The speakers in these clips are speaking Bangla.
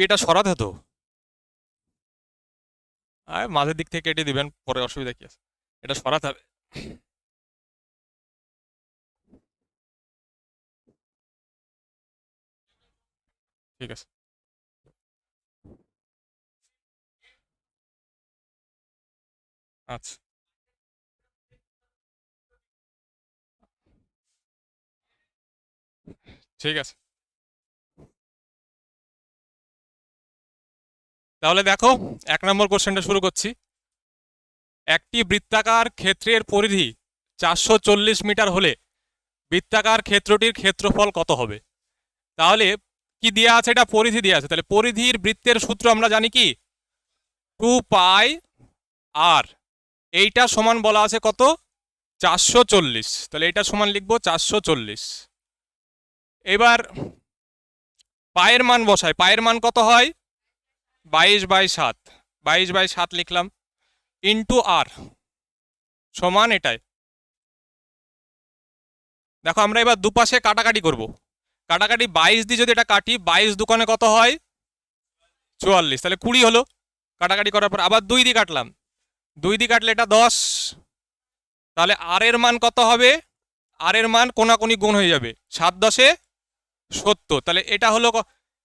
এটা সরাতে তো মাঝের দিক থেকে কেটে দিবেন, পরে অসুবিধা কি আছে? এটা সরাতে হবে। ঠিক আছে। আচ্ছা, ঠিক আছে। তাহলে দেখো, 1 নম্বর কোশ্চেনটা শুরু করছি। একটি বৃত্তাকার ক্ষেত্রের পরিধি 440 মিটার হলে বৃত্তাকার ক্ষেত্রটির ক্ষেত্রফল কত হবে? তাহলে কি দেওয়া আছে? এটা পরিধি দেওয়া আছে, তাহলে পরিধির বৃত্তের সূত্র আমরা জানি কি? 2 পাই আর। এইটা সমান বলা আছে কত? 440। তাহলে এটা সমান লিখবো 440। এবার পায়ের মান বসাই। পায়ের মান কত হয়? 22/7। 22/7 লিখলাম, ইন্টু আর, সমান এটাই। দেখো আমরা এবার দুপাশে কাটাকাটি করব। কাটাকাটি 22 দিয়ে যদি এটা কাটি, 22 কত হয়? 44। তাহলে 20 হলো। কাটাকাটি করার পর আবার 2 দিয়ে কাটলাম, 2 দিয়ে কাটলে এটা 10। তাহলে আর এর মান কত হবে? আর এর মান কোনাকুনি গুণ হয়ে যাবে, 7×10 = 70। তাহলে এটা হলো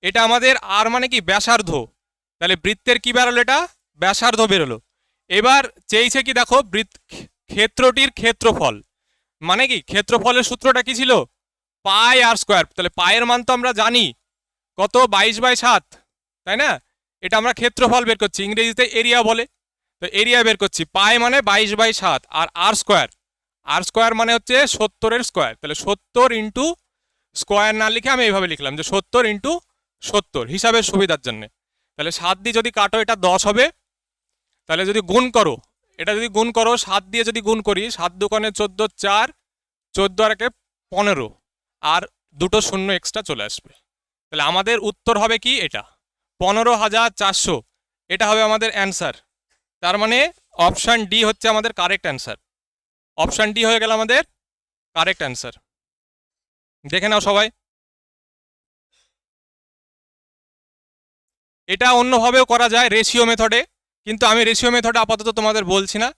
এটা আমাদের আর মানে কি? ব্যাসার্ধ। তাহলে বৃত্তের কি বেরোলো? এটা ব্যাসার্ধ বেরোলো। এবার চেয়েছে কি দেখো, ক্ষেত্রটির ক্ষেত্রফল মানে কি? ক্ষেত্রফলের সূত্রটা কি ছিল? পাই r²। তাহলে পায়ের মান তো আমরা জানি কত? 22/7, তাই না? এটা আমরা ক্ষেত্রফল বের করছি, ইংরেজিতে এরিয়া বলে। তো এরিয়া বের করছি, পাই মানে 22/7, আর r²। r² মানে হচ্ছে 70-এর স্কোয়ার। তাহলে 70 ইন্টু স্কোয়ার না লিখে আমি এইভাবে লিখলাম যে 70 ইন্টু 70, হিসাবের সুবিধার জন্য। তাহলে 7 দিয়ে যদি কাটো এটা 10 হবে। তাহলে যদি গুণ করো, এটা যদি গুণ করো 7 দিয়ে যদি গুণ করি, 7×2 = 14, 4, 14 আর 1 15, আর দুটো শূন্য এক্সট্রা চলে আসবে। তাহলে আমাদের উত্তর হবে কি? এটা 15,400। এটা হবে আমাদের অ্যান্সার। তার মানে অপশান ডি হচ্ছে আমাদের কারেক্ট অ্যান্সার। অপশান ডি হয়ে গেল আমাদের কারেক্ট অ্যান্সার। দেখে নাও সবাই। এটা অন্যভাবেও করা যায়, রেশিও মেথডে, কিন্তু আমি রেশিও মেথডে আপাতত তোমাদের বলছি না।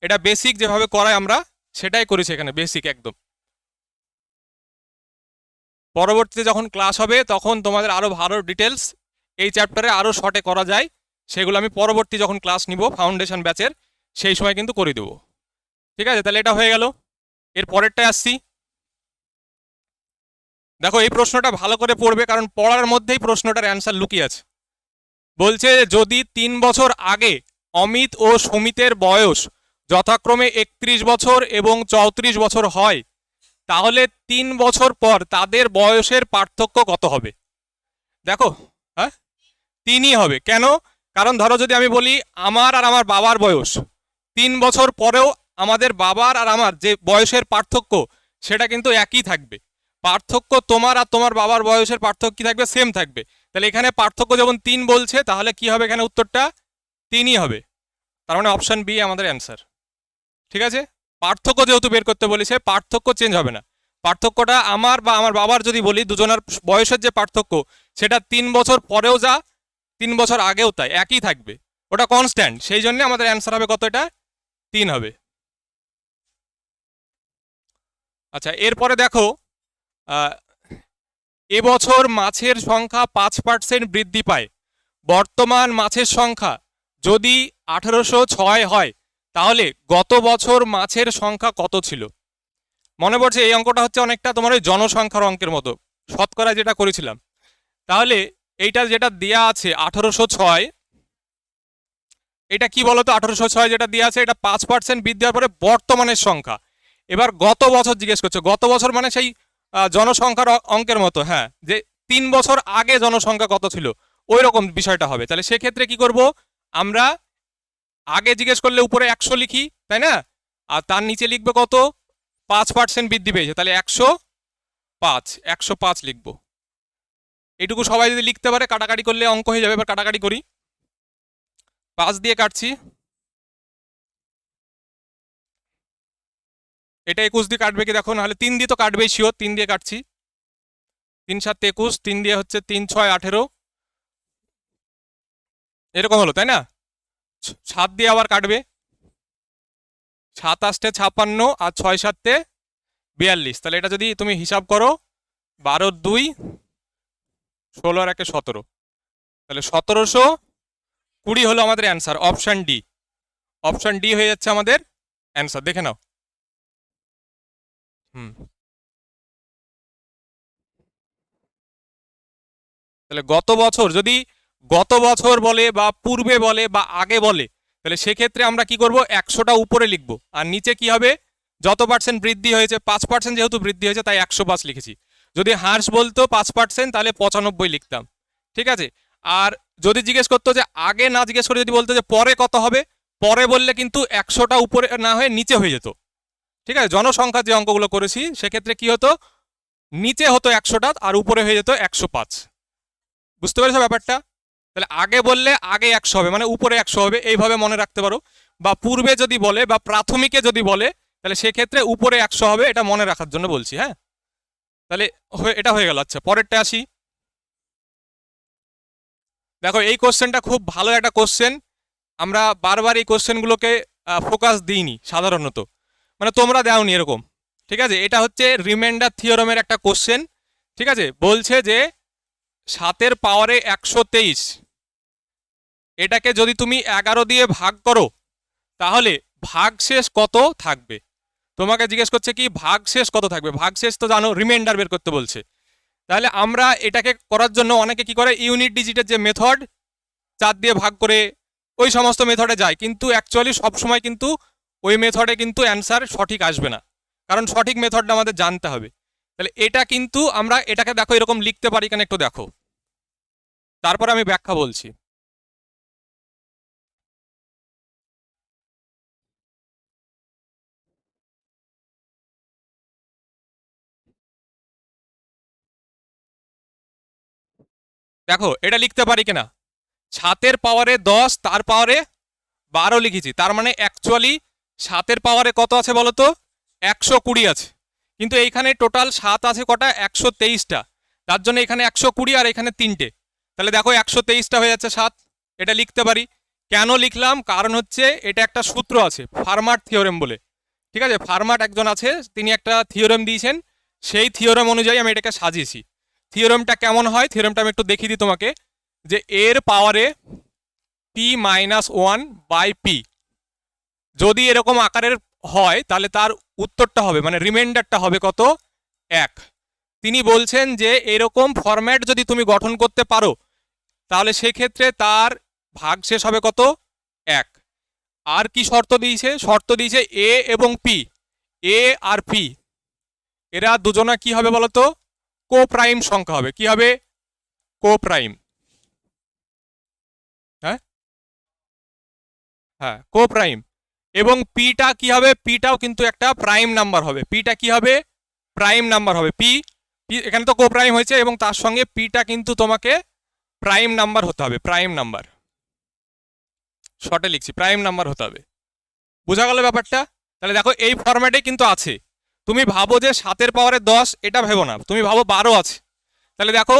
এটা বেসিক যেভাবে করায় আমরা সেটাই করেছি এখানে, বেসিক একদম। পরবর্তীতে যখন ক্লাস হবে তখন তোমাদের আরও ভালো ডিটেলস এই চ্যাপ্টারে আরও শর্টে করা যায়, সেগুলো আমি পরবর্তী যখন ক্লাস নিব ফাউন্ডেশন ব্যাচের, সেই সময় কিন্তু করে দেবো। ঠিক আছে, তাহলে এটা হয়ে গেল। এর পরেরটায় আসছি। দেখো এই প্রশ্নটা ভালো করে পড়বে, কারণ পড়ার মধ্যেই প্রশ্নটার অ্যান্সার লুকিয়ে আছে। বলছে যদি 3 বছর আগে অমিত ও সুমিতের বয়স যথাক্রমে 31 বছর এবং 34 বছর হয়, তাহলে 3 বছর পর তাদের বয়সের পার্থক্য কত হবে? দেখো, হ্যাঁ, 3ই হবে। কেন? কারণ ধরো যদি আমি বলি আমার আর আমার বাবার বয়স 3 বছর পরেও আমাদের বাবার আর আমার যে বয়সের পার্থক্য সেটা কিন্তু একই থাকবে। পার্থক্য তোমার আর তোমার বাবার বয়সের পার্থক্য কি থাকবে? সেম থাকবে। তাহলে এখানে পার্থক্য যখন 3 বলছে, তাহলে কি হবে? এখানে উত্তরটা 3ই হবে। তার মানে অপশন বি আমাদের অ্যান্সার। ঠিক আছে, পার্থক্য যেহেতু বের করতে বলেছে, পার্থক্য চেঞ্জ হবে না। পার্থক্যটা আমার বা আমার বাবার যদি বলি, দুজনের বয়সের যে পার্থক্য সেটা 3 বছর পরেও যা, 3 বছর আগেও তাই, একই থাকবে। ওটা কনস্ট্যান্ট, সেই জন্য আমাদের অ্যান্সার হবে কত? এটা 3 হবে। আচ্ছা, এরপরে দেখো, এবছর মাছের সংখ্যা 5% বৃদ্ধি পায়। বর্তমান মাছের সংখ্যা যদি 1806 হয়, তাহলে গত বছর মাছের সংখ্যা কত ছিল? মনে পড়ছে এই অঙ্কটা হচ্ছে অনেকটা তোমার ওই জনসংখ্যার অঙ্কের মতো, শতকরা যেটা করেছিলাম। তাহলে এইটা যেটা দেয়া আছে 1806, এটা কি বলতো? 1806 যেটা দেওয়া আছে, এটা 5% বৃদ্ধি হওয়ার পরে বর্তমানের সংখ্যা। এবার গত বছর জিজ্ঞেস করছে, গত বছর মানে সেই জনসংখ্যার অঙ্কের মতো, হ্যাঁ, যে 3 বছর আগে জনসংখ্যা কত ছিল, ওই রকম বিষয়টা হবে। তাহলে সেক্ষেত্রে কি করব আমরা? আগে জিজ্ঞেস করলে উপরে 100 লিখি, তাই না? আর তার নিচে লিখবে কত? 5% বৃদ্ধি পেয়েছে, তাহলে 105, 105 লিখবো। এইটুকু সবাই যদি লিখতে পারে, কাটাকাটি করলে অঙ্ক হয়ে যাবে। এবার কাটাকাটি করি, 5 দিয়ে কাটছি, এটা 21 দিয়ে কাটবে কি দেখো, নাহলে 3 দিয়ে তো কাটবেই শিওর। 3 দিয়ে কাটছি, 3 7 21, 3 দিয়ে হচ্ছে 3 6 18, এরকম হলো তাই না? 7 দিয়ে আবার কাটবে, 7 8 56 আর 6 7 42। তাহলে এটা যদি তুমি হিসাব করো 12 2 16 আর 1 17, তাহলে 1720 হলো আমাদের answer. Option D, option D হয়ে যাচ্ছে আমাদের অ্যান্সার। দেখে নাও। হুম, তাহলে গত বছর যদি গত বছর বলে বা পূর্বে বলে বা আগে বলে, তাহলে সেক্ষেত্রে আমরা কি করব, 100টা উপরে লিখবো আর নিচে কি হবে, যত পার্সেন্ট বৃদ্ধি হয়েছে, 5% যেহেতু বৃদ্ধি হয়েছে তাই 105 লিখেছি। যদি হ্রাস বলতো 5% তাহলে 95 লিখতাম। ঠিক আছে। আর যদি জিজ্ঞেস করতো যে আগে না জিজ্ঞেস করে যদি বলতো যে পরে কত হবে, পরে বললে কিন্তু 100টা উপরে না হয়ে নিচে হয়ে যেত। ঠিক আছে, জনসংখ্যার যে অঙ্কগুলো করেছি সেক্ষেত্রে কি হতো, নিচে হতো 100টা আর উপরে হয়ে যেত 105। বুঝতে পেরেছো ব্যাপারটা? তাহলে আগে বললে আগে 100 হবে, মানে উপরে 100 হবে, এইভাবে মনে রাখতে পারো। বা পূর্বে যদি বলে বা প্রাথমিকে যদি বলে তাহলে সেক্ষেত্রে উপরে 100 হবে, এটা মনে রাখার জন্য বলছি। হ্যাঁ, তাহলে এটা হয়ে গেল। আচ্ছা, পরেরটা আসি। দেখো এই কোশ্চেনটা খুব ভালো একটা কোশ্চেন, আমরা বারবার এই কোশ্চেনগুলোকে ফোকাস দিইনি সাধারণত, মানে তোমরা দাওনি এরকম। ঠিক আছে, এটা হচ্ছে রিমাইন্ডার থিওরামের একটা কোশ্চেন। ঠিক আছে, বলছে যে 7 পাওয়ারে 123, এটাকে যদি তুমি 11 দিয়ে ভাগ করো তাহলে ভাগশেষ কত থাকবে। তোমাকে জিজ্ঞেস করছে কি ভাগশেষ কত থাকবে, ভাগশেষ তো জানো রিমাইন্ডার বের করতে বলছে। তাহলে আমরা এটাকে করার জন্য অনেকে কি করে, ইউনিট ডিজিটের যে মেথড 4 দিয়ে ভাগ করে ওই সমস্ত মেথডে যায়, কিন্তু অ্যাকচুয়ালি সবসময় কিন্তু ওই মেথডে কিন্তু অ্যান্সার সঠিক আসবে না, কারণ সঠিক মেথডটা আমাদের জানতে হবে। তাহলে এটা কিন্তু আমরা এটাকে দেখো এরকম লিখতে পারি কেন একটু দেখো, তারপর আমি ব্যাখ্যা বলছি। দেখো এটা লিখতে পারি কিনা, 7 পাওয়ারে 10 তার পাওয়ারে 12 লিখেছি, তার মানে অ্যাকচুয়ালি 7 পাওয়ারে কত আছে বলো তো, 120 আছে। কিন্তু এইখানে টোটাল 7 আছে কটা, 123টা, তার জন্য এখানে 120 আর এখানে 3টে, তাহলে দেখো 123টা হয়ে যাচ্ছে 7। এটা লিখতে পারি। কেন লিখলাম, কারণ হচ্ছে এটা একটা সূত্র আছে ফার্মাট থিওরেম বলে। ঠিক আছে, ফার্মাট একজন আছে, তিনি একটা থিওরেম দিয়েছেন, সেই থিওরেম অনুযায়ী আমি এটাকে সাজিয়েছি। থিওরেমটা কেমন হয়, থিওরেমটা আমি একটু দেখিয়ে দিই তোমাকে, যে এর পাওয়ারে p-1/p যদি এরকম আকারের হয় তাহলে তার উত্তরটা হবে, মানে রিমাইন্ডারটা হবে কত, 1। তিনি বলছেন যে এরকম ফরম্যাট যদি তুমি গঠন করতে পারো তাহলে সেক্ষেত্রে তার ভাগশেষ হবে কত, 1। আর কি শর্ত দিয়েছে, শর্ত দিয়েছে এ এবং পি, এ আর পি এরা দুজনা কি হবে বলতো, কো প্রাইম সংখ্যা হবে। কি হবে, কো প্রাইম। হ্যাঁ হ্যাঁ, কো প্রাইম। এবং পিটা কি হবে, পিটাও কিন্তু একটা প্রাইম নাম্বার হবে, পিটা কি হবে, প্রাইম নাম্বার হবে। পি পি এখানে তো কো প্রাইম হয়েছে এবং তার সঙ্গে পিটা কিন্তু তোমাকে প্রাইম নাম্বার হতে হবে, প্রাইম নাম্বার, শর্টে লিখছি প্রাইম নাম্বার হতে হবে। বোঝা গেল ব্যাপারটা? তাহলে দেখো এই ফরম্যাটে কিন্তু আছে। তুমি ভাবো যে 7 পাওয়ারে 10, এটা ভেবো না, তুমি ভাবো 12 আছে। তাহলে দেখো,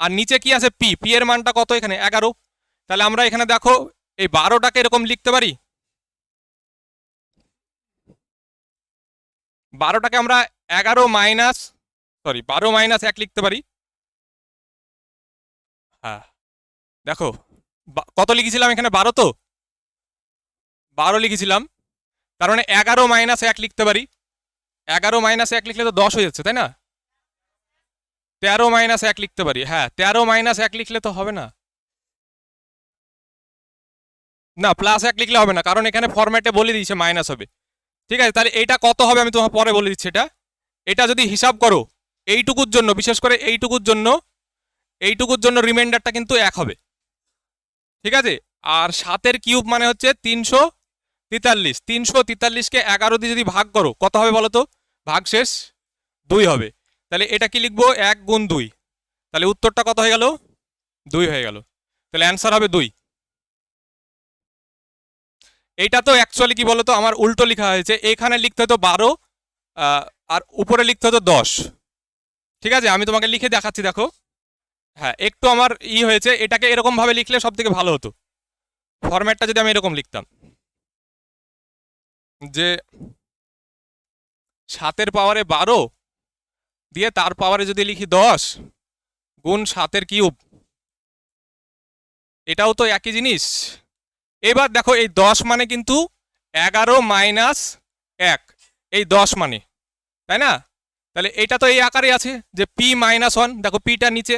আর নিচে কি আছে, পি, পি এর মানটা কত এখানে 11। তাহলে আমরা এখানে দেখো এই 12টাকে এরকম লিখতে পারি, 12টাকে আমরা 11 মাইনাস, সরি 12 মাইনাস 1 লিখতে পারি। হ্যাঁ, দেখো কত লিখেছিলাম এখানে, 12 তো 12 লিখেছিলাম, তার মানে 11 মাইনাস 1 লিখতে পারি। 11 মাইনাস 1 লিখলে তো 10 হয়ে যাচ্ছে তাই না, 13 মাইনাস 1 লিখতে পারি। হ্যাঁ, 13 মাইনাস 1 লিখলে তো হবে না, না প্লাস 1 লিখলে হবে না, কারণ এখানে ফরম্যাটে বলে দিয়েছে মাইনাস হবে। ঠিক আছে, তাহলে এইটা কত হবে আমি তোমাকে পরে বলে দিচ্ছি। এটা যদি হিসাব করো এইটুকুর জন্য, বিশেষ করে এইটুকুর জন্য রিমাইন্ডারটা কিন্তু 1 হবে। ঠিক আছে, আর 7 কিউব মানে হচ্ছে 343, 343কে 11 দিয়ে যদি ভাগ করো কত হবে বলো তো, ভাগশেষ 2 হবে। তাহলে এটা কি লিখবো, 1 গুণ 2, তাহলে উত্তরটা কত হয়ে গেল, 2 হয়ে গেল। তাহলে অ্যান্সার হবে 2। এইটা তো অ্যাকচুয়ালি কি বলতো আমার উল্টো লেখা হয়েছে, এখানে লিখতে হতো 12 আর উপরে লিখতে হতো 10। ঠিক আছে, আমি তোমাকে লিখে দেখাচ্ছি দেখো। হ্যাঁ, একটু আমার হয়েছে, এটাকে এরকম ভাবে লিখলে সব থেকে ভালো হতো। ফরম্যাটটা যদি আমি এরকম লিখতাম যে 7-এর পাওয়ারে 12 দিয়ে তার পাওয়ারে যদি লিখি 10 গুণ 7-এর কিউব, এটাও তো একই জিনিস। এবার দেখো এই 10 মানে কিন্তু 11 মাইনাস 1, এই 10 মানে, তাই না? তাহলে এটা তো এই আকারে আছে যে পি মাইনাস 1, দেখো পিটা নিচে,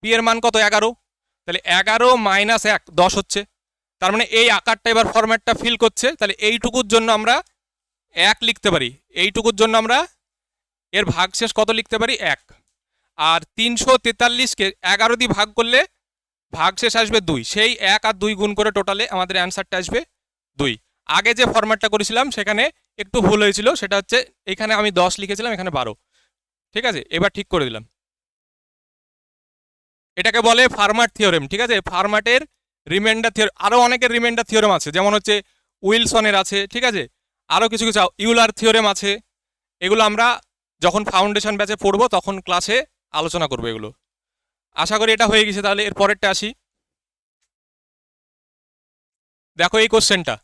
পি এর মান কত 11, তাহলে 11 মাইনাস 1 10 হচ্ছে। তার মানে এই আকারটা এবার ফরম্যাটটা ফিল করছে। তাহলে এইটুকুর জন্য আমরা 1 লিখতে পারি, এইটুকুর জন্য আমরা এর ভাগশেষ কত লিখতে পারি 1। আর 343কে 11 দিয়ে ভাগ করলে ভাগশেষ আসবে 2, সেই 1 আর 2 গুণ করে টোটালে আমাদের অ্যান্সারটা আসবে 2। আগে যে ফরম্যাটটা করেছিলাম সেখানে একটু ভুল হয়েছিল, সেটা হচ্ছে এখানে আমি 10 লিখেছিলাম, এখানে 12। ঠিক আছে, এবার ঠিক করে দিলাম। এটাকে বলে ফার্মার থিওরেম। ঠিক আছে, ফার্মাটের রিমাইন্ডার থিওরেম, আরও অনেকের রিমাইন্ডার থিওরেম আছে, যেমন হচ্ছে উইলসনের আছে, ঠিক আছে, আরও কিছু কিছু ইউলার থিওরেম আছে। এগুলো আমরা যখন ফাউন্ডেশন ব্যাচে পড়বো তখন ক্লাসে আলোচনা করবো এগুলো। আশা করি এটা হয়ে গেছে। তাহলে এর পরেরটা আসি। দেখো এই কোশ্চেনটা,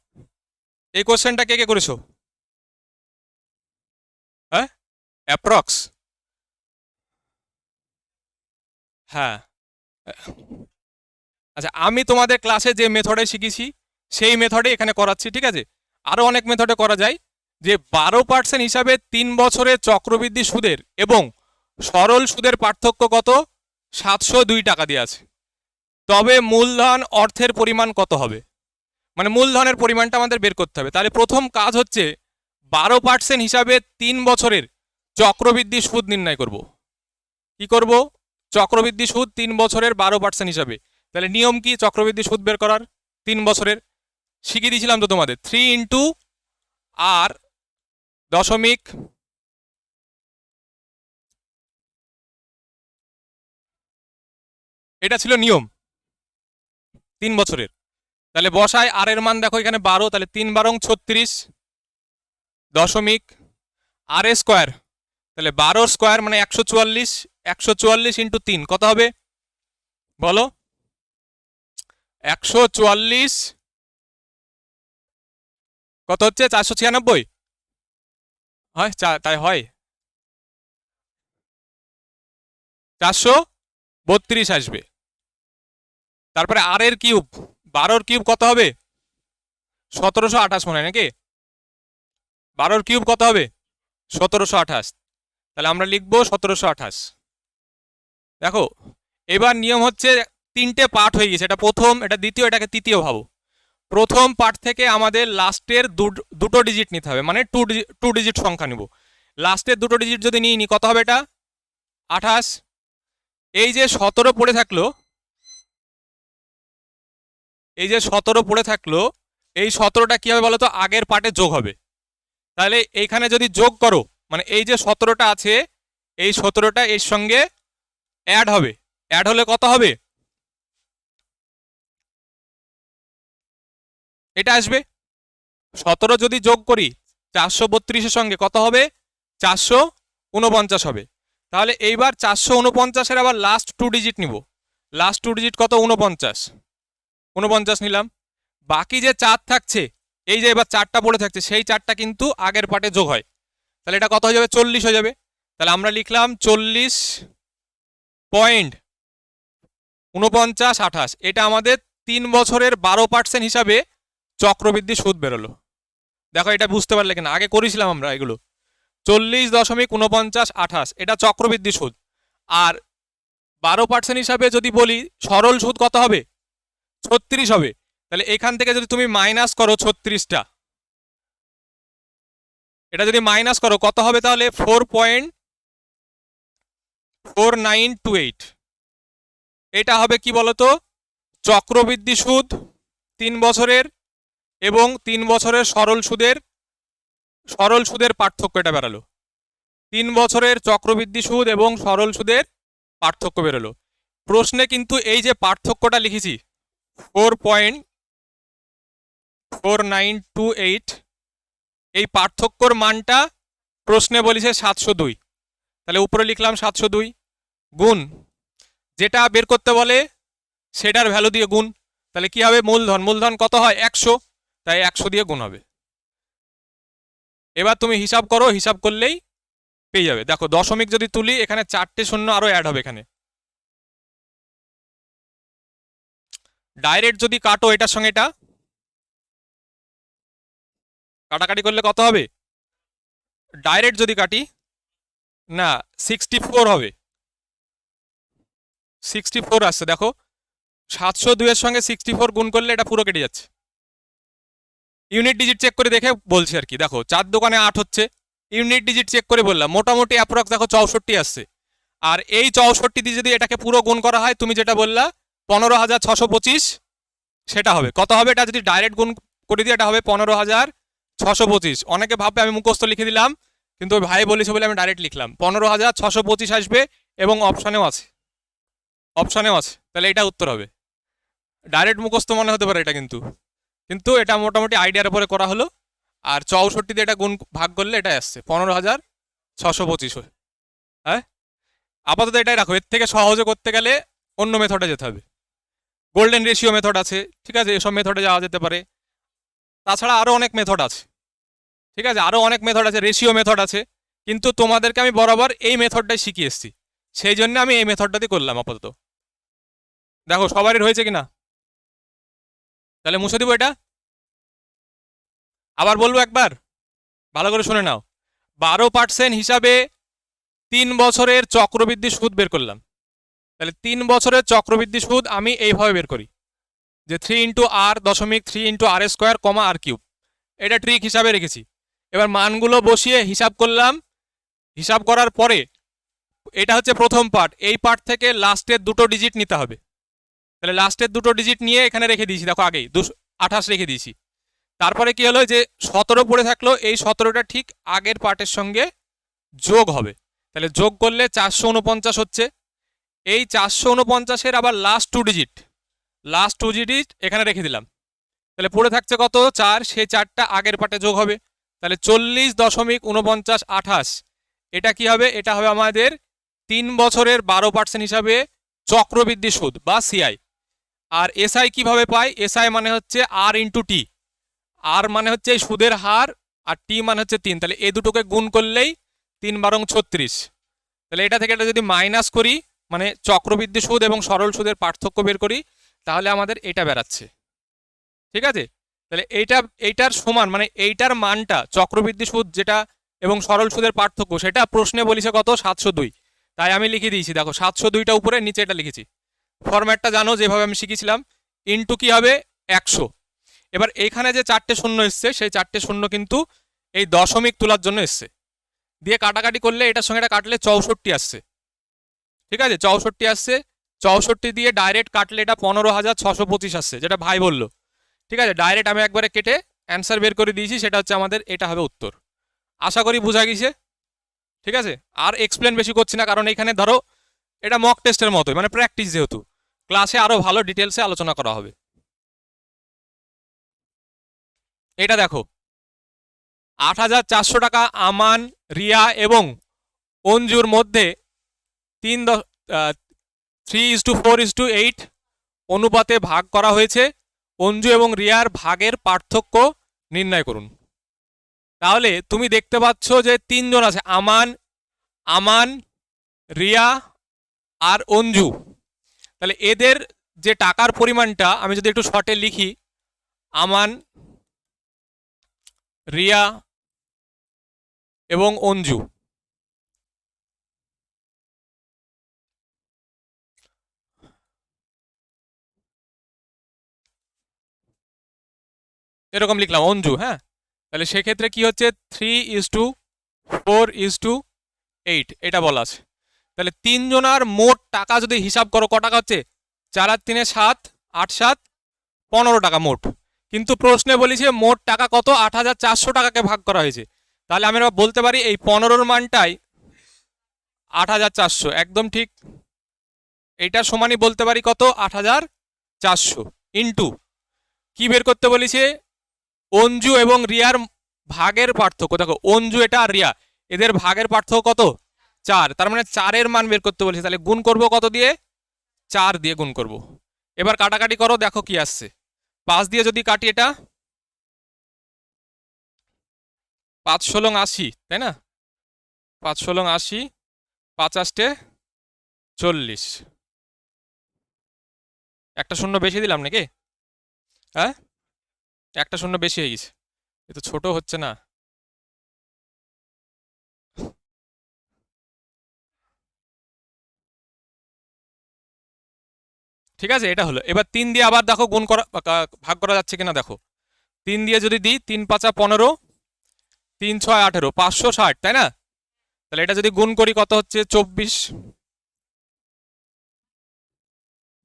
এই কোশ্চেনটা কে কে করেছো? হ্যাঁ, অ্যাপ্রক্স, হ্যাঁ। আচ্ছা, আমি তোমাদের ক্লাসে যে মেথডে শিখেছি সেই মেথডে এখানে করাচ্ছি। ঠিক আছে, আরও অনেক মেথডে করা যায়। যে 12% হিসাবে 3 বছরের চক্রবৃদ্ধি সুদের এবং সরল সুদের পার্থক্য কত? 702 টাকা দিয়ে আছে। তবে মূলধন অর্থের পরিমাণ কত হবে? মানে মূলধনের পরিমাণটা আমাদের বের করতে হবে। তাহলে প্রথম কাজ হচ্ছে 12% হিসাবে 3 বছরের চক্রবৃদ্ধি সুদ নির্ণয় করব। কি করব? চক্রবৃদ্ধি সুদ 3 বছরের 12% হিসাবে। তাহলে নিয়ম কি চক্রবৃদ্ধি সুদ বের করার? 3 বছরের শিখিয়ে দিয়েছিলাম তো তোমাদের, 3 ইন্টু আর দশমিক, এটা ছিল নিয়ম 3 বছরের। তাহলে বসায় আর এর মান দেখো এখানে 12, তাহলে 3 বারং 36 দশমিক আর স্কোয়ার, তাহলে 12 স্কোয়ার মানে 144, 144 ইন্টু 3 কত হবে বলো? 144 কত হচ্ছে? 496 হয়, তাই হয় 432 আসবে। তারপরে আর এর কিউব, 12 কিউব কত হবে? 1728 মনে হয় নাকি? 12 কিউব কত হবে? 1728। তাহলে আমরা লিখবো 1728। দেখো এবার নিয়ম হচ্ছে 3টে পার্ট হয়ে গেছে, এটা প্রথম, এটা দ্বিতীয়, এটাকে তৃতীয় ভাবো। প্রথম পার্ট থেকে আমাদের লাস্টের দুটো ডিজিট নিতে হবে, মানে টু ডিজিট সংখ্যা নিব। লাস্টের দুটো ডিজিট যদি নিয়ে নি কত হবে? এটা 28। এই যে 17 পড়ে থাকলো, এই যে 17 পড়ে থাকলো, এই 17টা কি হবে বলো তো? আগের পার্টে যোগ হবে। তাহলে এইখানে যদি যোগ করো, মানে এই যে 17টা আছে, এই 17টা এর সঙ্গে অ্যাড হবে। অ্যাড হলে কত হবে? এটা আসবে। 17 যদি যোগ করি 432-এর সঙ্গে কত হবে? 449 হবে। তাহলে এইবার 449-এর আবার লাস্ট টু ডিজিট নিব। লাস্ট টু ডিজিট কত? 49 নিলাম। বাকি যে 4 থাকছে, এই যে এবার 4টা পড়ে থাকছে, সেই 4টা কিন্তু আগের পার্টে যোগ হয়। তাহলে এটা কত হয়ে যাবে? 40 হয়ে যাবে। তাহলে আমরা লিখলাম 40.4928। এটা আমাদের 3 বছরের 12% হিসাবে চক্রবৃদ্ধি সুদ বেরোলো। দেখো এটা বুঝতে পারলে কিনা, আগে করেছিলাম আমরা এগুলো। 40.4928 এটা চক্রবৃদ্ধি সুদ। আর 12% হিসাবে যদি বলি সরল সুদ কত হবে? 36 হবে। তাহলে এখান থেকে যদি তুমি মাইনাস করো 36টা, এটা যদি মাইনাস করো কত হবে তাহলে? 4.4928। এটা হবে কি বলতো? চক্রবৃদ্ধি সুদ 3 বছরের এবং 3 বছরের সরল সুদের পার্থক্য এটা বেরালো। 3 বছরের চক্রবৃদ্ধি সুদ এবং সরল সুদের পার্থক্য বেরোলো। প্রশ্নে কিন্তু এই যে পার্থক্যটা লিখেছি 4.4928, এই পার্থক্যর মানটা প্রশ্নে বলেছে 702। তাহলে উপরে লিখলাম 702 গুণ, যেটা বের করতে বলে সেটার ভ্যালু দিয়ে গুণ। তাহলে কি হবে, মূলধন, মূলধন কত হয় 100, তাই 100 দিয়ে গুণ হবে। এবার তুমি হিসাব করো, হিসাব করলেই পেয়ে যাবে। দেখো দশমিক যদি তুলি এখানে 4টে শূন্য আরো অ্যাড হবে এখানে। ডাইরেক্ট যদি কাটো এটার সঙ্গে এটা, কাটাকাটি করলে কত হবে, ডাইরেক্ট যদি কাটি না 64 হবে, 64 আসছে। দেখো 702 এর সঙ্গে 64 গুণ করলে এটা পুরো কেটে যাচ্ছে। ইউনিট ডিজিট চেক করে দেখে বলছি আর কি। দেখো 4 দোকানে 8 হচ্ছে, ইউনিট ডিজিট চেক করে বললাম, মোটামুটি অ্যাপ্রক্স দেখো 64 আসছে। আর এই 64 দিয়ে যদি এটাকে পুরো গুণ করা হয়, তুমি যেটা বললা 15,625, সেটা হবে কত হবে, এটা যদি ডাইরেক্ট গুণ করে দিই এটা হবে 15,625। অনেকে ভাববে আমি মুখস্থ লিখে দিলাম, কিন্তু ওই ভাই বলেছে বলে আমি ডাইরেক্ট লিখলাম। 15,625 আসবে এবং অপশানেও আছে, অপশানেও আছে, তাহলে এটা উত্তর হবে। ডাইরেক্ট মুখস্থ মনে হতে পারে এটা, কিন্তু কিন্তু এটা মোটামুটি আইডিয়ার উপরে করা হলো। আর 64 দিয়ে এটা গুণ ভাগ করলে এটা আসছে 15,625। হ্যাঁ, আপাতত এটাই রাখো। এর থেকে সহজে করতে গেলে অন্য মেথডে যেতে হবে। গোল্ডেন রেশিও মেথড আছে, ঠিক আছে, এসব মেথডে যাওয়া যেতে পারে। তাছাড়া আরও অনেক মেথড আছে, ঠিক আছে, আরও অনেক মেথড আছে, রেশিও মেথড আছে, কিন্তু তোমাদেরকে আমি বরাবর এই মেথডটাই শিখিয়ে এসেছি, সেই জন্য আমি এই মেথডটাতে করলাম আপাতত। দেখো সবারই হয়েছে কিনা, তাহলে মুছে দিব এটা। আবার বলবো একবার, ভালো করে শুনে নাও। 12% হিসাবে 3 বছরের চক্রবৃদ্ধি সুদ বের করলাম। তাহলে 3 বছরের চক্রবৃদ্ধি সুদ আমি এইভাবে বের করি যে 3 ইন্টু আর দশমিক 3 ইন্টু আর স্কোয়ার কমা আর কিউব, এটা ট্রিক হিসাবে রেখেছি। এবার মানগুলো বসিয়ে হিসাব করলাম। হিসাব করার পরে এটা হচ্ছে প্রথম পার্ট, এই পার্ট থেকে লাস্টের দুটো ডিজিট নিতে হবে। তাহলে লাস্টের দুটো ডিজিট নিয়ে এখানে রেখে দিয়েছি, দেখো আগেই 228 রেখে দিয়েছি। তারপরে কি হলো, যে 17 পড়ে থাকলো, এই 17টা ঠিক আগের পার্টের সঙ্গে যোগ হবে। তাহলে যোগ করলে 449 হচ্ছে। এই 449-এর আবার লাস্ট টু ডিজিট এখানে রেখে দিলাম। তাহলে পড়ে থাকছে কত, 4, সেই 4টা আগের পার্টে যোগ হবে। তাহলে 40.4928, এটা কি হবে, এটা হবে আমাদের 3 বছরের 12% হিসাবে চক্রবৃদ্ধি সুদ বা সিআই। আর এসআই কিভাবে পাই, এসআই মানে হচ্ছে আর ইন্টু টি, আর মানে হচ্ছে এই সুদের হার, আর টি মানে হচ্ছে 3। তাহলে এই দুটোকে গুণ করলেই 3 বারং 36। তাহলে এটা থেকে এটা যদি মাইনাস করি, মানে চক্রবৃদ্ধি সুদ এবং সরল সুদের পার্থক্য বের করি, তাহলে আমাদের এটা বেরাচ্ছে, ঠিক আছে। তাহলে এইটার সমান, মানে এইটার মানটা চক্রবৃদ্ধি সুদ যেটা এবং সরল সুদের পার্থক্য, সেটা প্রশ্নে বলিছে কত, 702। তাই আমি লিখে দিয়েছি, দেখো 702টা উপরে, নিচে এটা লিখেছি। ফরম্যাটটা জানো যেভাবে আমি শিখেছিলাম, ইন্টু কি হবে 100। এবার এইখানে যে 4টে শূন্য এসছে, সেই 4টে শূন্য কিন্তু এই দশমিক তোলার জন্য এসছে। দিয়ে কাটাকাটি করলে এটার সঙ্গে এটা কাটলে 64 আসছে, ঠিক আছে, 64 আসছে। 64 দিয়ে ডাইরেক্ট কাটলে এটা 15,625 আসছে, যেটা ভাই বললো, ঠিক আছে। ডাইরেক্ট আমি একবারে কেটে অ্যান্সার বের করে দিয়েছি, সেটা হচ্ছে আমাদের, এটা হবে উত্তর। আশা করি বোঝা গেছে, ঠিক আছে। আর এক্সপ্লেন বেশি করছি না, কারণ এখানে ধরো এটা মক টেস্টের মতোই, মানে প্র্যাকটিস, যেহেতু ক্লাসে আরো ভালো ডিটেলসে আলোচনা করা হবে। এটা দেখো 8,400 টাকা আমান, রিয়া এবং অঞ্জুর মধ্যে 3:4:8 অনুপাতে ভাগ করা হয়েছে। অঞ্জু এবং রিয়ার ভাগের পার্থক্য নির্ণয় করুন। তাহলে তুমি দেখতে পাচ্ছ যে 3 জন আছে, আমান, রিয়া আর অঞ্জু। তাহলে এদের যে টাকার পরিমাণটা আমি যদি একটু শর্টে লিখি, আমান, রিয়া এবং অঞ্জু, এরকম লিখলাম অঞ্জু, হ্যাঁ। তাহলে সেক্ষেত্রে কি হচ্ছে, 3:4:8 এটা বলা আছে। তাহলে 3 জনার মোট টাকা যদি হিসাব করো, ক টাকা হচ্ছে, 4 আর 3 7, 8 7 15 টাকা মোট। কিন্তু প্রশ্নে বলেছে মোট টাকা কত, 8,400 টাকাকে ভাগ করা হয়েছে। তাহলে আমরা বলতে পারি এই 15-র মানটাই 8,400, একদম ঠিক। এইটার সমানই বলতে পারি কত, 8,400 ইন্টু কি বের করতে বলেছে, অঞ্জু এবং রিয়ার ভাগের পার্থক্য। দেখো অঞ্জু এটা আর রিয়া, এদের ভাগের পার্থক্য কত, 4। তার মানে 4-এর মান বের করতে বলেছে। তাহলে গুণ করব কত দিয়ে, 4 দিয়ে গুণ করব। এবার কাটাকাটি করো, দেখো কি আসছে। 5 দিয়ে যদি কাটি, এটা 5 ষোলং 80, তাই না? 5 ষোলং 80, 50 40। একটা শূন্য বেশি দিলাম নাকি? হ্যাঁ, একটা শূন্য বেশি হয়ে গেছে, এ তো ছোট হচ্ছে না। ঠিক আছে, এটা হলো। এবার 3 দিয়ে আবার দেখো গুণ করা ভাগ করা যাচ্ছে কিনা দেখো। 3 দিয়ে যদি দিই, 3 5 15, 3 6 18, 560, তাই না? তাহলে এটা যদি গুণ করি কত হচ্ছে? 24,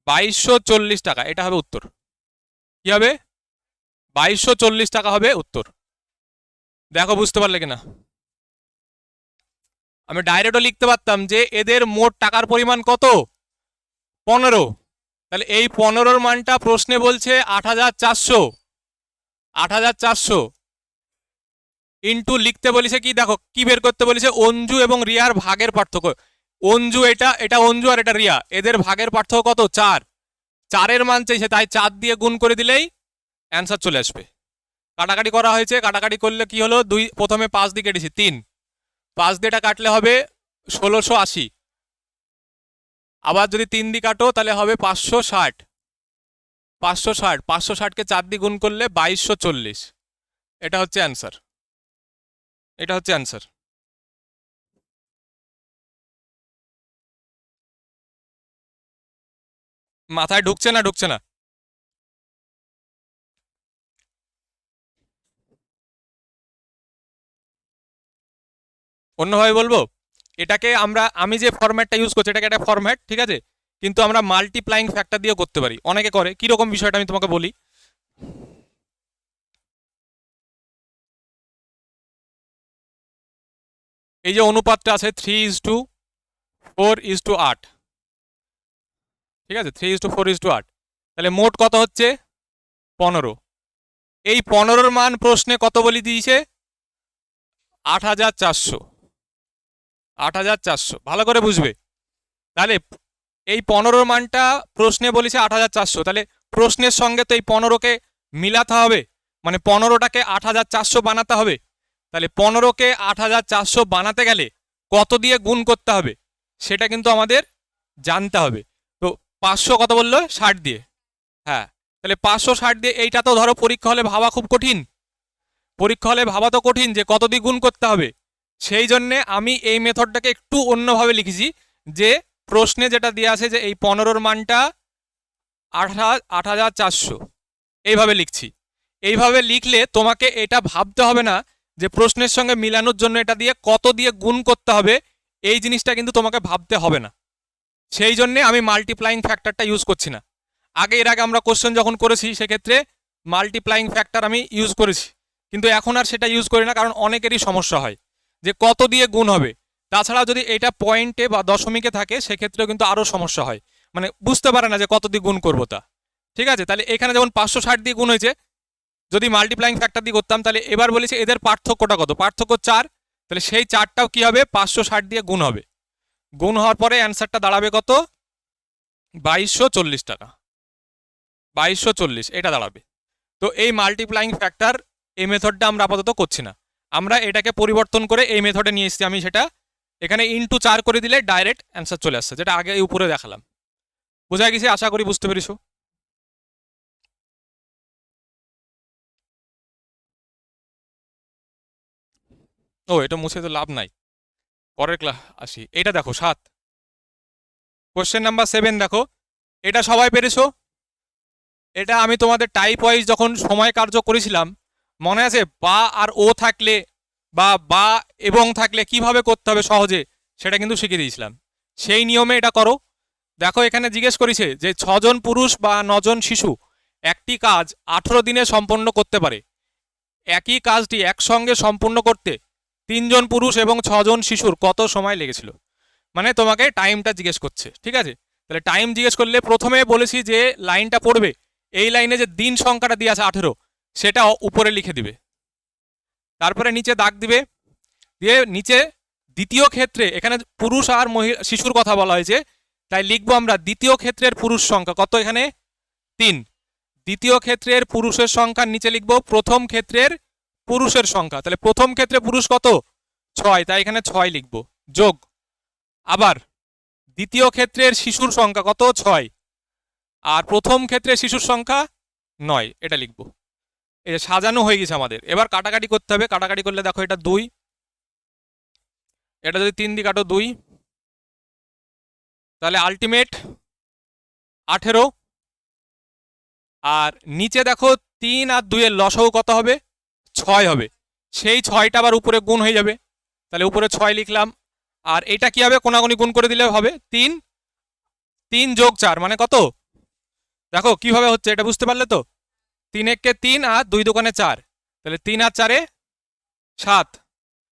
2240 টাকা। এটা হবে উত্তর। কি হবে? 2240 টাকা হবে উত্তর। দেখো বুঝতে পারলে কিনা। আমি ডাইরেক্টও লিখতে পারতাম যে এদের মোট টাকার পরিমাণ কত, 15। তাহলে এই 15-র মানটা প্রশ্নে বলছে 8400, 8400 ইন্টু লিখতে বলেছে কি, দেখো কি বের করতে বলেছে, অঞ্জু এবং রিয়ার ভাগের পার্থক্য। অঞ্জু, এটা অঞ্জু আর এটা রিয়া, এদের ভাগের পার্থক্য কত? 4। 4-এর মান চাইছে, তাই 4 দিয়ে গুণ করে দিলেই অ্যান্সার চলে আসবে। কাটাকাটি করা হয়েছে, কাটাকাটি করলে কি হলো, প্রথমে 5 দিয়ে কেটেছি, 3, 5 দিয়ে এটা কাটলে হবে 1680। আবার যদি 3 দিয়ে কাটো তাহলে হবে 560, 560, 560কে 4 দিয়ে গুণ করলে 2240। এটা হচ্ছে অ্যান্সার, এটা হচ্ছে অ্যান্সার। মাথায় ঢুকছে না? ঢুকছে না? অন্যভাবে বলবো, এটাকে আমি যে ফরম্যাটটা ইউজ করছি, এটাকে একটা ফরম্যাট, ঠিক আছে, কিন্তু আমরা মাল্টিপ্লাইং ফ্যাক্টর দিয়েও করতে পারি, অনেকে করে। কিরকম বিষয়টা আমি তোমাকে বলি। এই যে অনুপাতটা আছে 3:4:8, ঠিক আছে, 3:4:8, তাহলে মোট কত হচ্ছে? 15। এই 15-র মান প্রশ্নে কত বলি দিয়েছে? 8400, 8400, ভালো করে বুঝবে। তাহলে এই 15-র মানটা প্রশ্নে বলেছে 8400, তাহলে প্রশ্নের সঙ্গে তো এই 15কে মিলাতে হবে, মানে 15টাকে 8400 বানাতে হবে। তাহলে 15কে 8400 বানাতে গেলে কত দিয়ে গুণ করতে হবে সেটা কিন্তু আমাদের জানতে হবে। তো 500 কত বললো? 60 দিয়ে। হ্যাঁ, তাহলে 560 দিয়ে, এইটা তো ধরো পরীক্ষা হলে ভাবা খুব কঠিন, পরীক্ষা হলে ভাবা তো কঠিন যে কত দিয়ে গুণ করতে হবে। সেই জন্যে আমি এই মেথডটাকে একটু অন্যভাবে লিখেছি, যে প্রশ্নে যেটা দেওয়া আছে যে এই 15-র মানটা 8400, এইভাবে লিখছি। এইভাবে লিখলে তোমাকে এটা ভাবতে হবে না যে প্রশ্নের সঙ্গে মিলানোর জন্য এটা দিয়ে কত দিয়ে গুণ করতে হবে, এই জিনিসটা কিন্তু তোমাকে ভাবতে হবে না। সেই জন্যে আমি মাল্টিপ্লাইং ফ্যাক্টরটা ইউজ করছি না। এর আগে আমরা কোশ্চেন যখন করেছি সেক্ষেত্রে মাল্টিপ্লাইং ফ্যাক্টর আমি ইউজ করেছি, কিন্তু এখন আর সেটা ইউজ করি না, কারণ অনেকেরই সমস্যা হয় যে কত দিয়ে গুণ হবে। তাছাড়া যদি এটা পয়েন্টে বা দশমিকে থাকে সেক্ষেত্রেও কিন্তু আরও সমস্যা হয়, মানে বুঝতে পারে না যে কত দিয়ে গুণ করবো তা। ঠিক আছে, তাহলে এখানে যেমন 560 দিয়ে গুণ হয়েছে, যদি মাল্টিপ্লাইং ফ্যাক্টর দিয়ে করতাম তাহলে এবার বলেছি এদের পার্থক্যটা কত, পার্থক্য 4, তাহলে সেই 4টাও কি হবে, 560 দিয়ে গুণ হবে। গুণ হওয়ার পরে অ্যান্সারটা দাঁড়াবে কত? 2240 টাকা, 2240 এটা দাঁড়াবে। তো এই মাল্টিপ্লাইং ফ্যাক্টর, এই মেথডটা আমরা আপাতত করছি না, আমরা এটাকে পরিবর্তন করে এই মেথডে নিয়ে এসেছি। আমি সেটা এখানে ইনটু 4 করে দিলে ডাইরেক্ট অ্যান্সার চলে আসছে, যেটা আগে উপরে দেখালাম। বোঝা গেছে? আশা করি বুঝতে পেরেছো। ও, এটা মুছে তো লাভ নাই, পরের ক্লাস আসি। এটা দেখো 7, কোশ্চেন নাম্বার 7 দেখো, এটা সবাই পেরেছো। এটা আমি তোমাদের টাইপ ওয়াইজ যখন সময় কার্য করেছিলাম, মনে আছে? বা আর ও থাকলে বা এবং থাকলে কিভাবে করতে হবে সহজে, সেটা কিন্তু শিখিয়ে দিয়েছিলাম। সেই নিয়মে এটা করো। দেখো এখানে জিজ্ঞেস করেছে যে 6 জন পুরুষ বা 9 জন শিশু একটি কাজ 18 দিনে সম্পন্ন করতে পারে। একই কাজটি একসঙ্গে সম্পূর্ণ করতে 3 জন পুরুষ এবং 6 জন শিশুর কত সময় লেগেছিল? মানে তোমাকে টাইমটা জিজ্ঞেস করছে, ঠিক আছে। তাহলে টাইম জিজ্ঞেস করলে প্রথমে বলেছি যে লাইনটা পড়বে, এই লাইনে যে দিন সংখ্যাটা দিয়ে আছে 18, সেটা উপরে লিখে দিবে, তারপরে নিচে দাগ দিবে, দিয়ে নিচে দ্বিতীয় ক্ষেত্রে, এখানে পুরুষ আর মহিলা শিশুর কথা বলা হয়েছে, তাই লিখবো আমরা দ্বিতীয় ক্ষেত্রের পুরুষ সংখ্যা কত, এখানে 3। দ্বিতীয় ক্ষেত্রের পুরুষের সংখ্যার নিচে লিখব প্রথম ক্ষেত্রের পুরুষের সংখ্যা, তাহলে প্রথম ক্ষেত্রে পুরুষ কত 6, তাই এখানে 6 লিখব, যোগ আবার দ্বিতীয় ক্ষেত্রের শিশুর সংখ্যা কত 6, আর প্রথম ক্ষেত্রে শিশুর সংখ্যা 9, এটা লিখব। এই যে সাজানো হয়ে গেছে আমাদের, এবার কাটাকাটি করতে হবে। কাটাকাটি করলে দেখো এটা 2, এটা যদি 3 দিয়ে কাটো 2, তাহলে আলটিমেট 18। আর নিচে দেখো 3 আর 2 এর লসাগু কত হবে 6 হবে, সেই 6টা আবার উপরে গুণ হয়ে যাবে, তাহলে উপরে 6 লিখলাম। আর এটা কি হবে, কোনাগুনি গুণ করে দিলে হবে 3, 3 যোগ 4 মানে কত, দেখো কিভাবে হচ্ছে এটা বুঝতে পারলে তো। 3 একে 3 আর 2 দোকানে 4, তাহলে 3 আর 4 7,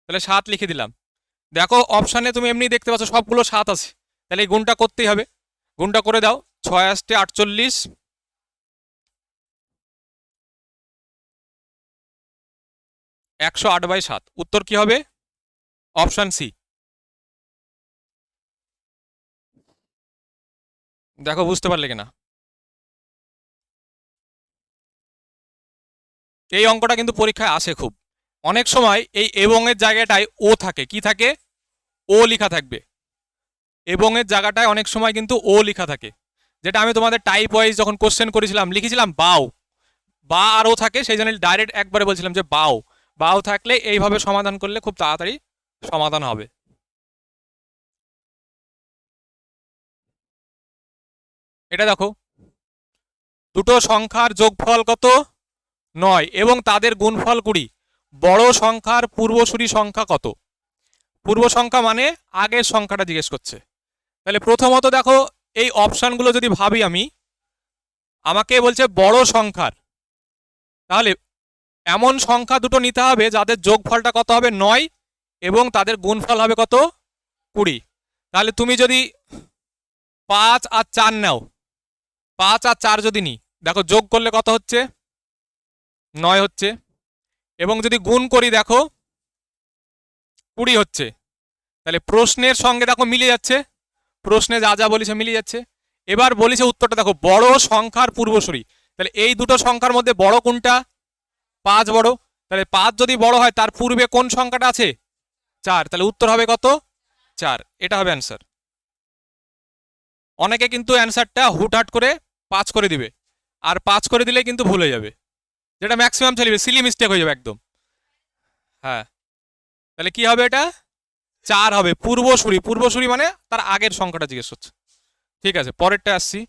তাহলে 7 লিখে দিলাম। দেখো অপশানে তুমি এমনি দেখতে পাচ্ছ সবগুলো 7 আছে, তাহলে এই গুণটা করতেই হবে, গুণটা করে দাও। 6 আসতে 48, 108/7, উত্তর কি হবে অপশান সি। দেখো বুঝতে পারলে কিনা। এই অঙ্কটা কিন্তু পরীক্ষায় আসে খুব, অনেক সময় এই এবং এর জায়গাটায় ও থাকে, কি থাকে ও লেখা থাকবে, এবং এর জায়গাটায় অনেক সময় কিন্তু ও লেখা থাকে, যেটা আমি তোমাদের টাইপ ওয়াইজ যখন কোশ্চেন করেছিলাম লিখেছিলাম বাও, বা আর ও থাকে, সেই জন্য ডাইরেক্ট একবারে বলছিলাম যে বাও, বাও থাকলে এইভাবে সমাধান করলে খুব তাড়াতাড়ি সমাধান হবে। এটা দেখো দুটো সংখ্যার যোগফল কত 9 এবং তাদের গুণফল 20, বড় সংখ্যার পূর্বসূরি সংখ্যা কত। পূর্ব সংখ্যা মানে আগের সংখ্যাটা জিজ্ঞেস করছে। তাহলে প্রথমত দেখো এই অপশানগুলো যদি ভাবি আমি, আমাকে বলছে বড় সংখ্যার, তাহলে এমন সংখ্যা দুটো নিতে হবে যাদের যোগফলটা কত হবে 9 এবং তাদের গুণফল হবে কত 20। তাহলে তুমি যদি 5 আর 4 নাও, 5 আর 4 যদি নিই, দেখো যোগ করলে কত হচ্ছে 9 হচ্ছে, এবং যদি গুণ করি দেখো 20 হচ্ছে। তাহলে প্রশ্নের সঙ্গে দেখো মিলে যাচ্ছে, প্রশ্নে যা যা বলেছে মিলে যাচ্ছে। এবার বলেছে উত্তরটা দেখো বড় সংখ্যার পূর্বসূরি, তাহলে এই দুটো সংখ্যার মধ্যে বড় কোনটা 5 বড়, তাহলে 5 যদি বড় হয় তার পূর্বে কোন সংখ্যাটা আছে 4, তাহলে উত্তর হবে কত 4, এটা হবে অ্যান্সার। অনেকে কিন্তু অ্যান্সারটা হুটহাট করে 5 করে দিবে, আর 5 করে দিলে কিন্তু ভুল হয়ে যাবে, যেটা ম্যাক্সিমাম ছেলে সিলি মিস্টেক হয়ে যাবে একদম। হ্যাঁ, তাহলে কি হবে এটা 4 হবে, পূর্বসূরি, পূর্বসূরি মানে তার আগের সংখ্যাটা জিজ্ঞেস হচ্ছে। ঠিক আছে, পরেরটা আসছি।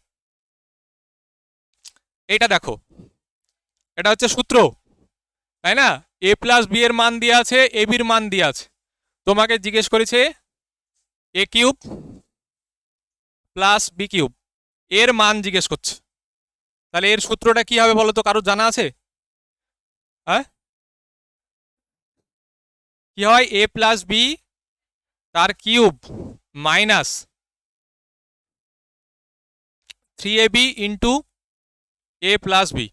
এইটা দেখো, এটা হচ্ছে সূত্র, তাই না, এ প্লাস বি এর মান দিয়ে আছে, এ বির মান দিয়ে আছে, তোমাকে জিজ্ঞেস করেছে এ কিউব প্লাস বি কিউব এর মান জিজ্ঞেস করছে, তাহলে এর সূত্রটা কি হবে বলো তো, কারো জানা আছে? হ্যাঁ, কি হয় এ প্লাস বি তার কিউব মাইনাস 3ab ইন্টু এ প্লাস বি।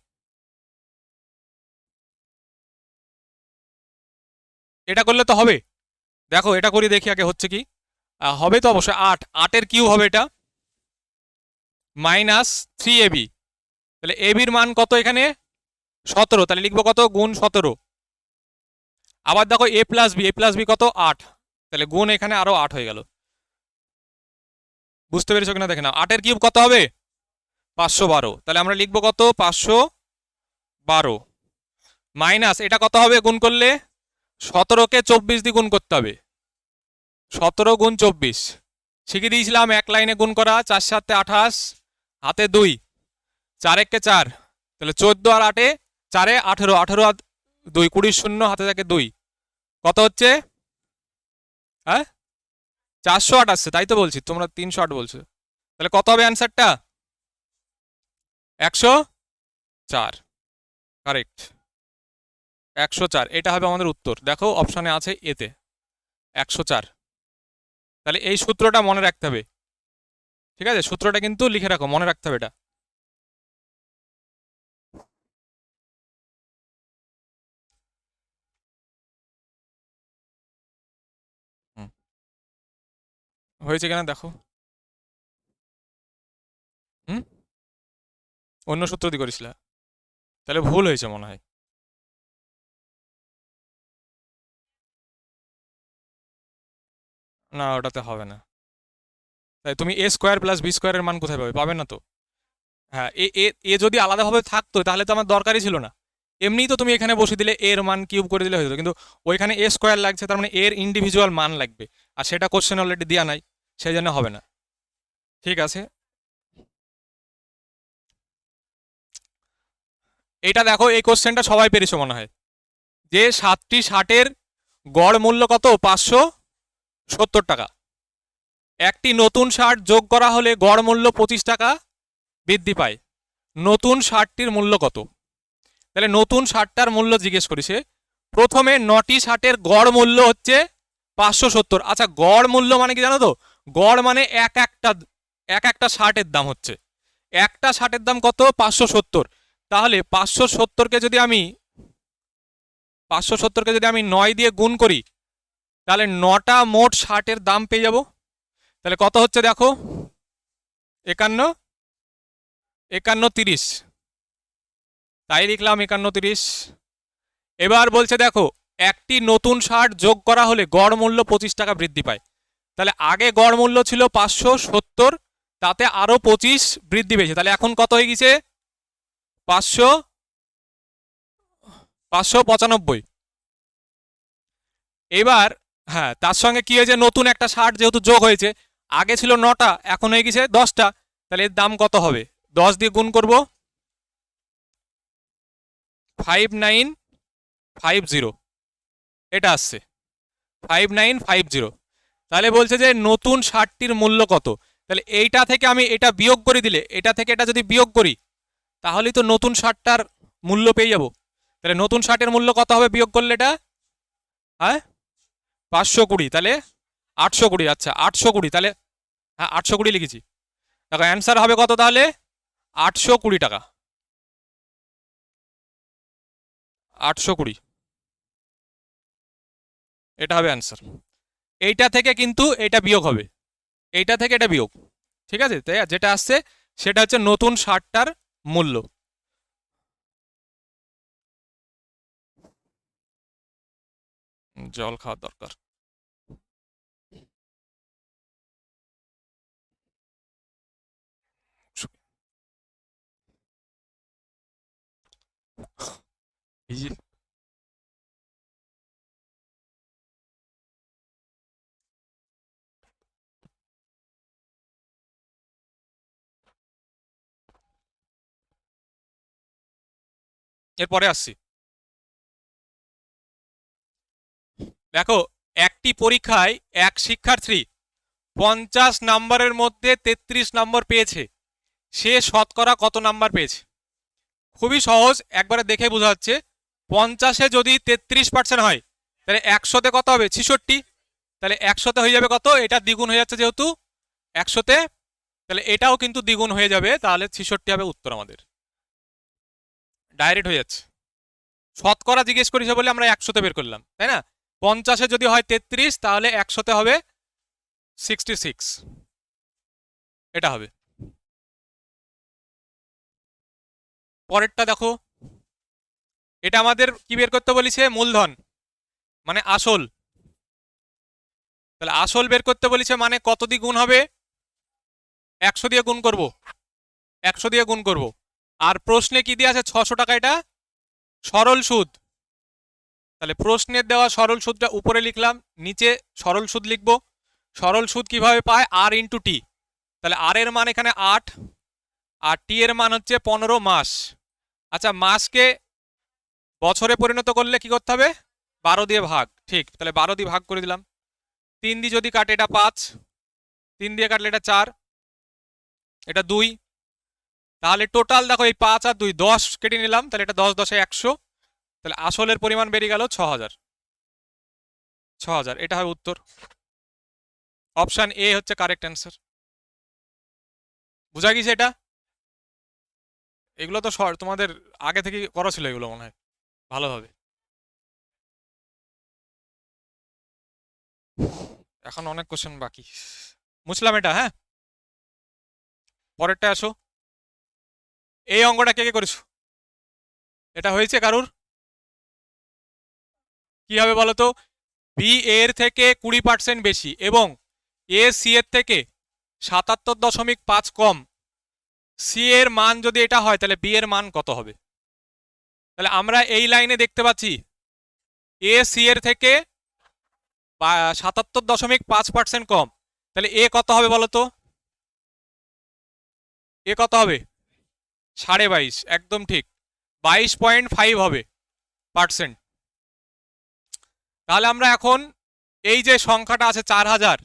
এটা করলে তো হবে, দেখো এটা করি দেখি আগে হচ্ছে কি। হবে তো অবশ্যই 8, 8-এর কিউব হবে এটা মাইনাস 3ab, তাহলে এ বির মান কত এখানে 17, তাহলে লিখবো কত গুণ 17। আবার দেখো এ প্লাস বি, এ প্লাস বি কত 8, তাহলে গুণ এখানে আরো 8 হয়ে গেল। বুঝতে পেরেছো কিনা দেখে নাও, 8-এর কিউব কত হবে 512, তাহলে আমরা লিখবো কত 512 মাইনাস এটা কত হবে গুণ করলে 17কে 24 দিয়ে গুণ করতে হবে, 17 গুণ 24 শিখিয়ে দিয়েছিলাম এক লাইনে গুণ করা, 4 7 28 হাতে 2, 4 1 4, তাহলে 14 আর 8 4 18, 18 আর 2 20 শূন্য হাতে থাকে 2, কত হচ্ছে হ্যাঁ 408 আসছে, তাই তো বলছি, তোমরা 308 বলছো, তাহলে কত হবে অ্যান্সারটা 104, কারেক্ট 104, এটা হবে আমাদের উত্তর। দেখো অপশানে আছে এতে 104, তাহলে এই সূত্রটা মনে রাখতে হবে, ঠিক আছে, সূত্রটা কিন্তু লিখে রাখো, মনে রাখতে হবে এটা। হুম, হয়েছে কিনা দেখো। হুম, অন্য সূত্র দিয়ে করেছিল, তাহলে ভুল হয়েছে মনে হয়। না, ওটাতে হবে না। তাই তুমি এ স্কোয়ার প্লাস বি স্কোয়ারের মান কোথায় পাবে? পাবে না তো। হ্যাঁ, এ এ এ যদি আলাদাভাবে থাকতো তাহলে তো আমার দরকারই ছিল না। এমনিই তো তুমি এখানে বসে দিলে এর মান কিউব করে দিলে হয়ে যেত, কিন্তু ওইখানে এ স্কোয়ার লাগছে, তার মানে এর ইন্ডিভিজুয়াল মান লাগবে, আর সেটা কোশ্চেন অলরেডি দেওয়া নাই, সেই জন্য হবে না। ঠিক আছে, এটা দেখো, এই কোশ্চেনটা সবাই পেরেছো মনে হয়। যে 7টি শার্টের গড় মূল্য কত? 570 টাকা। একটি নতুন শার্ট যোগ করা হলে গড় মূল্য 25 টাকা বৃদ্ধি পায়। নতুন শার্টটির মূল্য কত? তাহলে নতুন শার্টটার মূল্য জিজ্ঞেস করেছে। প্রথমে 9টি শার্টের গড় মূল্য হচ্ছে 570। আচ্ছা, গড় মূল্য মানে কি জানো তো? গড় মানে এক একটা শার্টের দাম হচ্ছে, একটা শার্টের দাম কত? 570। তাহলে 570কে যদি আমি 9 দিয়ে গুণ করি, তাহলে 9টা মোট শার্টের দাম পেয়ে যাব। তাহলে কত হচ্ছে দেখো, 51, 51, 30। তাই লিখলাম 51, 30। এবার বলছে দেখো, একটি নতুন শার্ট যোগ করা হলে গড় মূল্য 25 টাকা বৃদ্ধি পায়। তাহলে আগে গড় মূল্য ছিল 570, তাতে আরো 25 বৃদ্ধি পেয়েছে, তাহলে এখন কত হয়ে গেছে? 595। এবার হ্যাঁ, তার সঙ্গে কি হয়েছে? নতুন একটা শার্ট যেহেতু যোগ হয়েছে, আগে ছিল 9টা, এখন হয়ে গেছে 10টা, তাহলে এর দাম কত হবে? 10 দিয়ে গুণ করব, 5950, এটা আসছে 5950। তাহলে বলছে যে নতুন শার্টটির মূল্য কত। তাহলে এইটা থেকে আমি এটা বিয়োগ করে দিলে, এটা থেকে এটা যদি বিয়োগ করি, তাহলেই তো নতুন শার্টটার মূল্য পেয়ে যাব। তাহলে নতুন শার্টের মূল্য কত হবে বিয়োগ করলে এটা? হ্যাঁ, 520, তাহলে 820। আচ্ছা, 820, তাহলে হ্যাঁ 820 লিখেছি। দেখো অ্যান্সার হবে কত তাহলে? 820 টাকা। 820, এটা হবে অ্যান্সার। এইটা থেকে কিন্তু এটা বিয়োগ হবে, এইটা থেকে এটা বিয়োগ। ঠিক আছে, তাই যেটা আসছে সেটা হচ্ছে নতুন শার্টটার মূল্য। জল খাওয়ার দরকার। এরপরে আসছি। দেখো, একটি পরীক্ষায় এক শিক্ষার্থী 50 নম্বরের মধ্যে 33 নম্বর পেয়েছে, সে শতকরা কত নাম্বার পেয়েছে? খুবই সহজ, একবারে দেখে বোঝা যাচ্ছে। 50-এ যদি 33% হয়, তাহলে 100-তে কত হবে? 66। তাহলে 100-তে হয়ে যাবে কত? এটা দ্বিগুণ হয়ে যাচ্ছে যেহেতু 100-তে, তাহলে এটাও কিন্তু দ্বিগুণ হয়ে যাবে, তাহলে 66 হবে উত্তর আমাদের। ডাইরেক্ট হয়ে যাচ্ছে। শতকরা জিজ্ঞেস করেছে বলে আমরা 100-তে বের করলাম, তাই না? 50-এ যদি হয় 33, তাহলে 100-তে হবে 66, এটা হবে। পরেরটা দেখো, এটা আমাদের কি বের করতে বলেছে? মূলধন মানে আসল। তাহলে আসল বের করতে বলেছে, মানে কত দিয়ে গুণ হবে? 100 দিয়ে গুণ করব, 100 দিয়ে গুণ করব। আর প্রশ্নে কি দিয়ে আছে? 600 টাকা, এটা সরল সুদ। তাহলে প্রশ্নের দেওয়া সরল সুদটা উপরে লিখলাম, নিচে সরল সুদ লিখব। সরল সুদ কিভাবে পায়? আর ইন্টু টি। তাহলে আর এর মান এখানে 8, আর টি এর মান হচ্ছে 15 মাস। আচ্ছা, মাসকে বছরে পরিণত করলে কি করতে হবে? 12 দিয়ে ভাগ। ঠিক, তাহলে 12 দিয়ে ভাগ করে দিলাম। 3 দিয়ে যদি কাটে এটা 5, 3 দিয়ে কাটলে এটা 4, এটা 2। তাহলে টোটাল দেখো, এই 5 আর 2, 10 কেটে নিলাম, তাহলে এটা 10 10 100। তাহলে আসলের পরিমাণ বেরিয়ে গেল 6000। 6000, এটা হবে উত্তর। অপশন এ হচ্ছে কারেক্ট অ্যান্সার। বুঝা গেছে এটা? এগুলো তো তোমাদের আগে থেকে করা ছিল এগুলো মনে হয় ভালোভাবে। এখন অনেক কোশ্চেন বাকি, বুঝলাম এটা। হ্যাঁ, পরেরটা আসো। এই অঙ্কটা কে কে করেছো? এটা হয়েছে কারুর? কি হবে বলো তো? বি এর থেকে 20% বেশি এবং এ সি এর থেকে 77.5 কম। সি এর মান যদি এটা হয় তাহলে বি এর মান কত হবে? তাহলে আমরা এই লাইনে দেখতে পাচ্ছি এ সি এর থেকে 77.5% কম। তাহলে এ কত হবে বলো তো? এ কত হবে? 22.5, একদম ঠিক। 22.5 হবে পার্সেন্ট। তাহলে আমরা এখন এই যে সংখ্যাটা আছে 4000,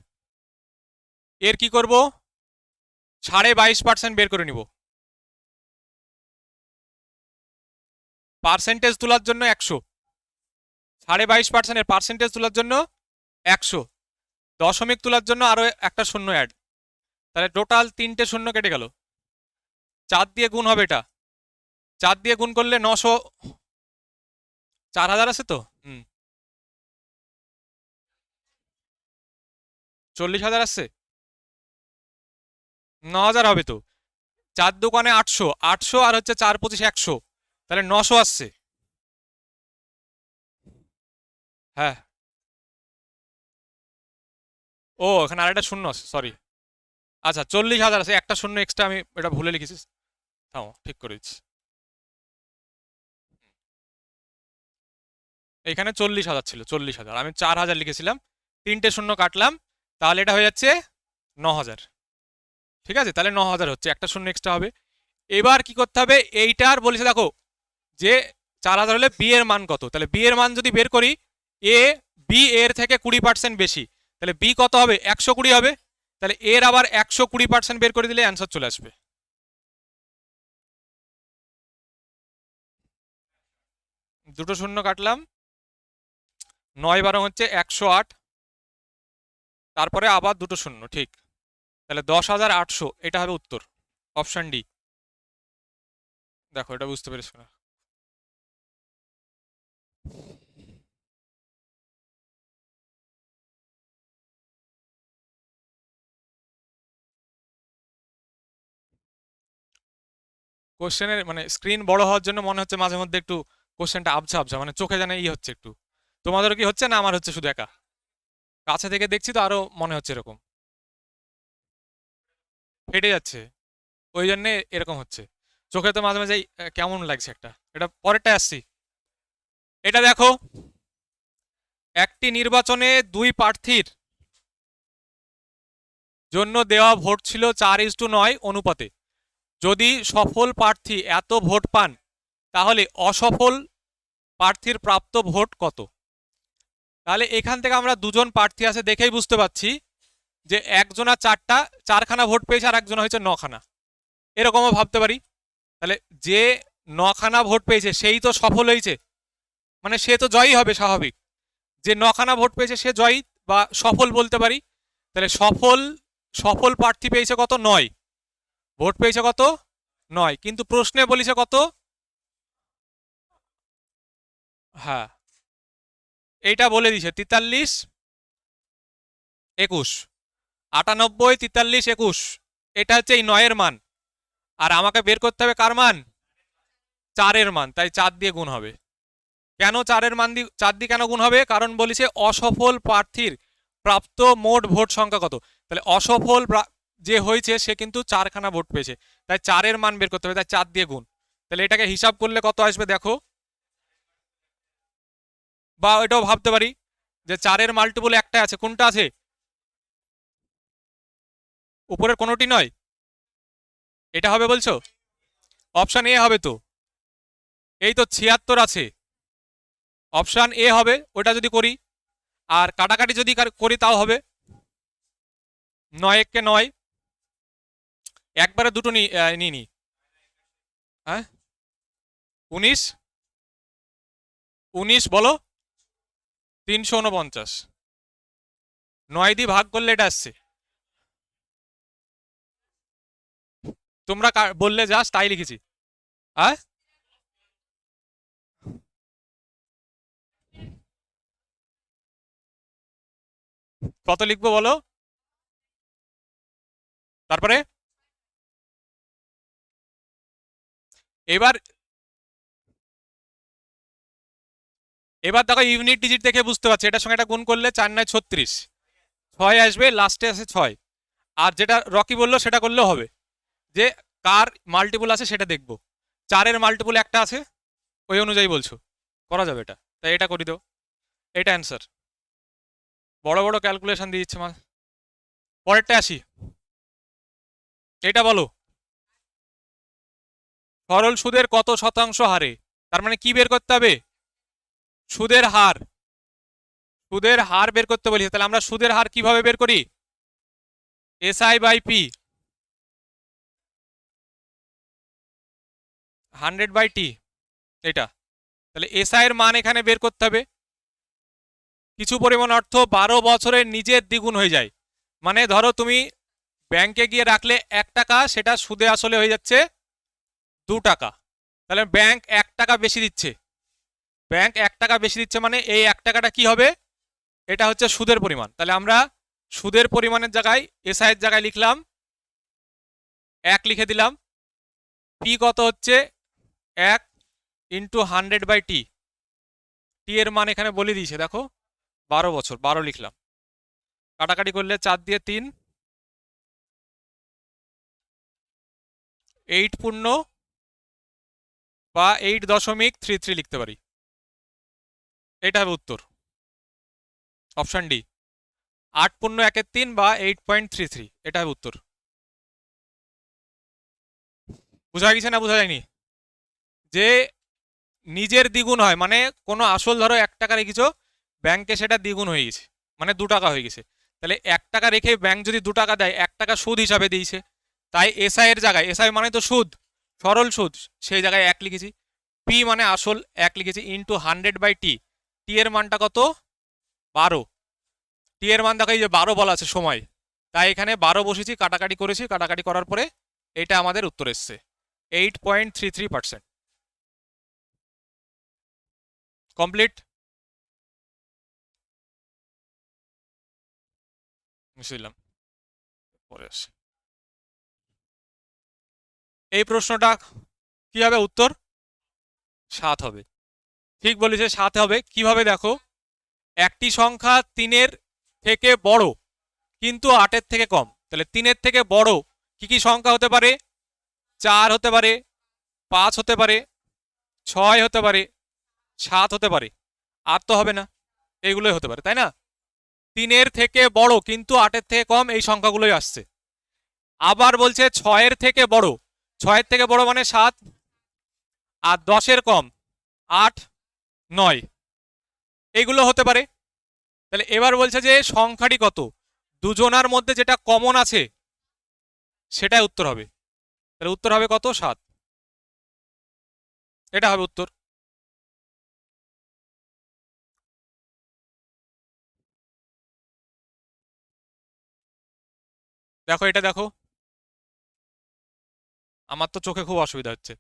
এর কি করব? 22.5% বের করে নিব। পার্সেন্টেজ তোলার জন্য 100, 22.5%-এর পার্সেন্টেজ তোলার জন্য 100, দশমিক তোলার জন্য আরো একটা শূন্য অ্যাড। তাহলে টোটাল 3টে শূন্য কেটে গেল। 4 দিয়ে গুণ হবে এটা, 4 দিয়ে গুণ করলে 900, 4000 আছে তো, 40,000 আসছে, 9000 হবে তো। 4 দোকানে 800, 800 আর হচ্ছে 4 25 100, তাহলে 900 আসছে। হ্যাঁ, ও এখানে আরেকটা শূন্য আছে, সরি। আচ্ছা, 40,000 আছে, একটা শূন্য এক্সট্রা, আমি এটা ভুলে লিখেছি। থামো, ঠিক করে দিচ্ছি। এখানে 40,000 ছিল, 40,000, আমি 4,000 লিখেছিলাম, 3টে শূন্য কাটলাম, তাহলে এটা হয়ে যাচ্ছে 9,000। ঠিক আছে, তাহলে 9,000 হচ্ছে, একটা শূন্য এক্সট্রা হবে। এবার কি করতে হবে? এইটার বলেছে দেখো যে 4,000 হলে বি এর মান কত, তাহলে বি এর মান যদি বের করি, এ বি এর থেকে 20% বেশি, তাহলে বি কত হবে? 120 হবে। তাহলে এর আবার 120% বের করে দিলে অ্যান্সার চলে আসবে। দুটো শূন্য কাটলাম, 9 12 হচ্ছে 108, তারপরে আবার দুটো শূন্য, ঠিক। তাহলে 10,800 এটা হবে উত্তর, অপশন ডি। দেখো, এটা বুঝতে পেরেছো না? কোশ্চেনের মানে স্ক্রিন বড় হওয়ার জন্য মনে হচ্ছে মাঝে মধ্যে একটু কোশ্চেনটা আবছা আবছা, মানে চোখে জানে হচ্ছে একটু। তোমাদেরও কি হচ্ছে, না আমার হচ্ছে শুধু একা? কাছে থেকে দেখছি তো আরো মনে হচ্ছে এরকম ফেটে যাচ্ছে, ওই জন্যে এরকম হচ্ছে। চোখে তো মাঝে মাঝে কেমন লাগছে একটা। এটা পরেরটা আসছি। এটা দেখো, একটি নির্বাচনে দুই প্রার্থীর জন্য দেওয়া ভোট ছিল 4:9 অনুপাতে। যদি সফল প্রার্থী এত ভোট পান তাহলে অসফল প্রার্থীর প্রাপ্ত ভোট কত? তাহলে এখান থেকে আমরা দুজন প্রার্থী আছে দেখেই বুঝতে পারছি যে একজনা চারখানা ভোট পেয়েছে আর একজন হয়েছে 9খানা, এরকমও ভাবতে পারি। তাহলে যে 9খানা ভোট পেয়েছে সেই তো সফল হয়েছে, মানে সে তো জয়ী হবে স্বাভাবিক। যে 9খানা ভোট পেয়েছে সে জয়ী বা সফল বলতে পারি। তাহলে সফল সফল প্রার্থী পেয়েছে কত? 9 ভোট পেয়েছে, কত? 9, কিন্তু প্রশ্নে বলেছে কত? হ্যাঁ, এইটা বলে দিছে 43 21, 98 43 21, এটা হচ্ছে এই 9-এর মান। আর আমাকে বের করতে হবে কার মান? 4-এর মান, তাই 4 দিয়ে গুণ হবে। কেন 4-এর মান দিয়ে 4 দিয়ে কেন গুণ হবে? কারণ বলেছে অসফল প্রার্থীর প্রাপ্ত মোট ভোট সংখ্যা কত। তাহলে অসফল যে হয়েছে সে কিন্তু 4খানা ভোট পেয়েছে, তাই 4-এর মান বের করতে হবে, তাই 4 দিয়ে গুণ। তাহলে এটাকে হিসাব করলে কত আসবে দেখো, বা এটাও ভাবতে পারি যে 4-এর মাল্টিপল একটা আছে, কোনটা আছে? উপরের কোনোটি নয়, এটা হবে বলছো? অপশন এ হবে তো, এই তো 76 আছে, অপশন এ হবে ওটা যদি করি। আর কাটাকাটি যদি করি তাও হবে, 9 1 9, একবারে দুটো নিয়ে নি। হ্যাঁ, 19 19 বলো, 349, 9 দিয়ে ভাগ করলে এটা আসছে। তোমরা বললে জাস্ট তাই লিখেছি। হ্যাঁ, কত লিখবো বলো? তারপরে এবার এবার দেখো ইউনিট ডিজিট দেখে বুঝতে পারছি, এটার সঙ্গে এটা গুণ করলে 4×9 = 36, 6 আসবে, লাস্টে আসে 6। আর যেটা রকি বললো সেটা করলেও হবে, যে কার মাল্টিপুল আছে সেটা দেখবো। 4-এর মাল্টিপুল একটা আছে, ওই অনুযায়ী বলছো করা যাবে এটা, তাই এটা করি দাও। এটা অ্যান্সার। বড় বড় ক্যালকুলেশন দিয়ে দিচ্ছে মা। পরেরটা আসি, এটা বলো সরল সুদের কত শতাংশ হারে, তার মানে কি বের করতে হবে? সুদের হার। সুদের হার বের করতে বলি, তাহলে আমরা সুদের হার কিভাবে বের করি? SI/P 100/T, এটা। তাহলে SI এর মান এখানে বের করতে হবে। কিছু পরিমাণ অর্থ 12 বছরের নিজের দ্বিগুণ হয়ে যায়, মানে ধরো তুমি ব্যাংকে গিয়ে রাখলে 1 টাকা, সেটা সুদে আসলে হয়ে যাচ্ছে 2 টাকা। তাহলে ব্যাংক 1 টাকা বেশি দিচ্ছে, ব্যাংক 1 টাকা বেশি দিচ্ছে, মানে এই 1 টাকাটা কি হবে? এটা হচ্ছে সুদের পরিমাণ। তাহলে আমরা সুদের পরিমাণের জায়গায় SI এর জায়গায় লিখলাম 1 লিখে দিলাম। পি কত হচ্ছে? 1 × 100/T, টি এর মান এখানে বলে দিয়েছে দেখো 12 বছর, 12 লিখলাম। কাটাকাটি করলে 4 দিয়ে 3, 8 পূর্ণ বা 8.33 লিখতে পারি, এটা হবে উত্তর। অপশন ডি, 8 পূর্ণ 1/3 বা 8.33, এটা হবে উত্তর। বোঝা গেছে না বোঝা যায়নি? যে নিজের দ্বিগুণ হয়, মানে কোনো আসল ধরো 1 টাকা রেখেছো, ব্যাংকে সেটা দ্বিগুণ হয়ে গেছে, মানে 2 টাকা হয়ে গেছে। তাহলে 1 টাকা রেখে ব্যাংক যদি 2 টাকা দেয়, 1 টাকা সুদ হিসাবে দিয়েছে, তাই SI এর জায়গায়, SI মানে তো সুদ, সরল সুদ, সেই জায়গায় 1 লিখেছি। পি মানে আসল 1 লিখেছি, ইন্টু 100/T, টি এর মানটা কত? 12। টি এর মান দেখো এই যে 12 বলা আছে সময়, তাই এখানে 12 বসেছি, কাটাকাটি করেছি, কাটাকাটি করার পরে এটা আমাদের উত্তর এসছে 8.33%। কমপ্লিট। বুঝলাম। পরে আসে এই প্রশ্নটা কি হবে উত্তর? 7 হবে। ঠিক বলেছে, 7 হবে। কিভাবে দেখো, একটি সংখ্যা 3-এর থেকে বড় কিন্তু 8-এর থেকে কম, তাহলে 3-এর থেকে বড় কি কি সংখ্যা হতে পারে? 4 হতে পারে, 5 হতে পারে, 6 হতে পারে, 7 হতে পারে, আর তো হবে না, এইগুলোই হতে পারে, তাই না? 3-এর থেকে বড় কিন্তু 8-এর থেকে কম, এই সংখ্যাগুলোই আসছে। আবার বলছে 6-এর থেকে বড়, 6-এর থেকে বড় মানে 7, আর 10-এর কম 8, 9, এইগুলো হতে পারে। তাহলে এবার বলছে যে সংখ্যাটি কত, দুজনার মধ্যে যেটা কমন আছে সেটাই উত্তর হবে। তাহলে উত্তর হবে কত? 7, এটা হবে উত্তর। দেখো এটা দেখো, আমার তো চোখে খুব অসুবিধা হচ্ছে।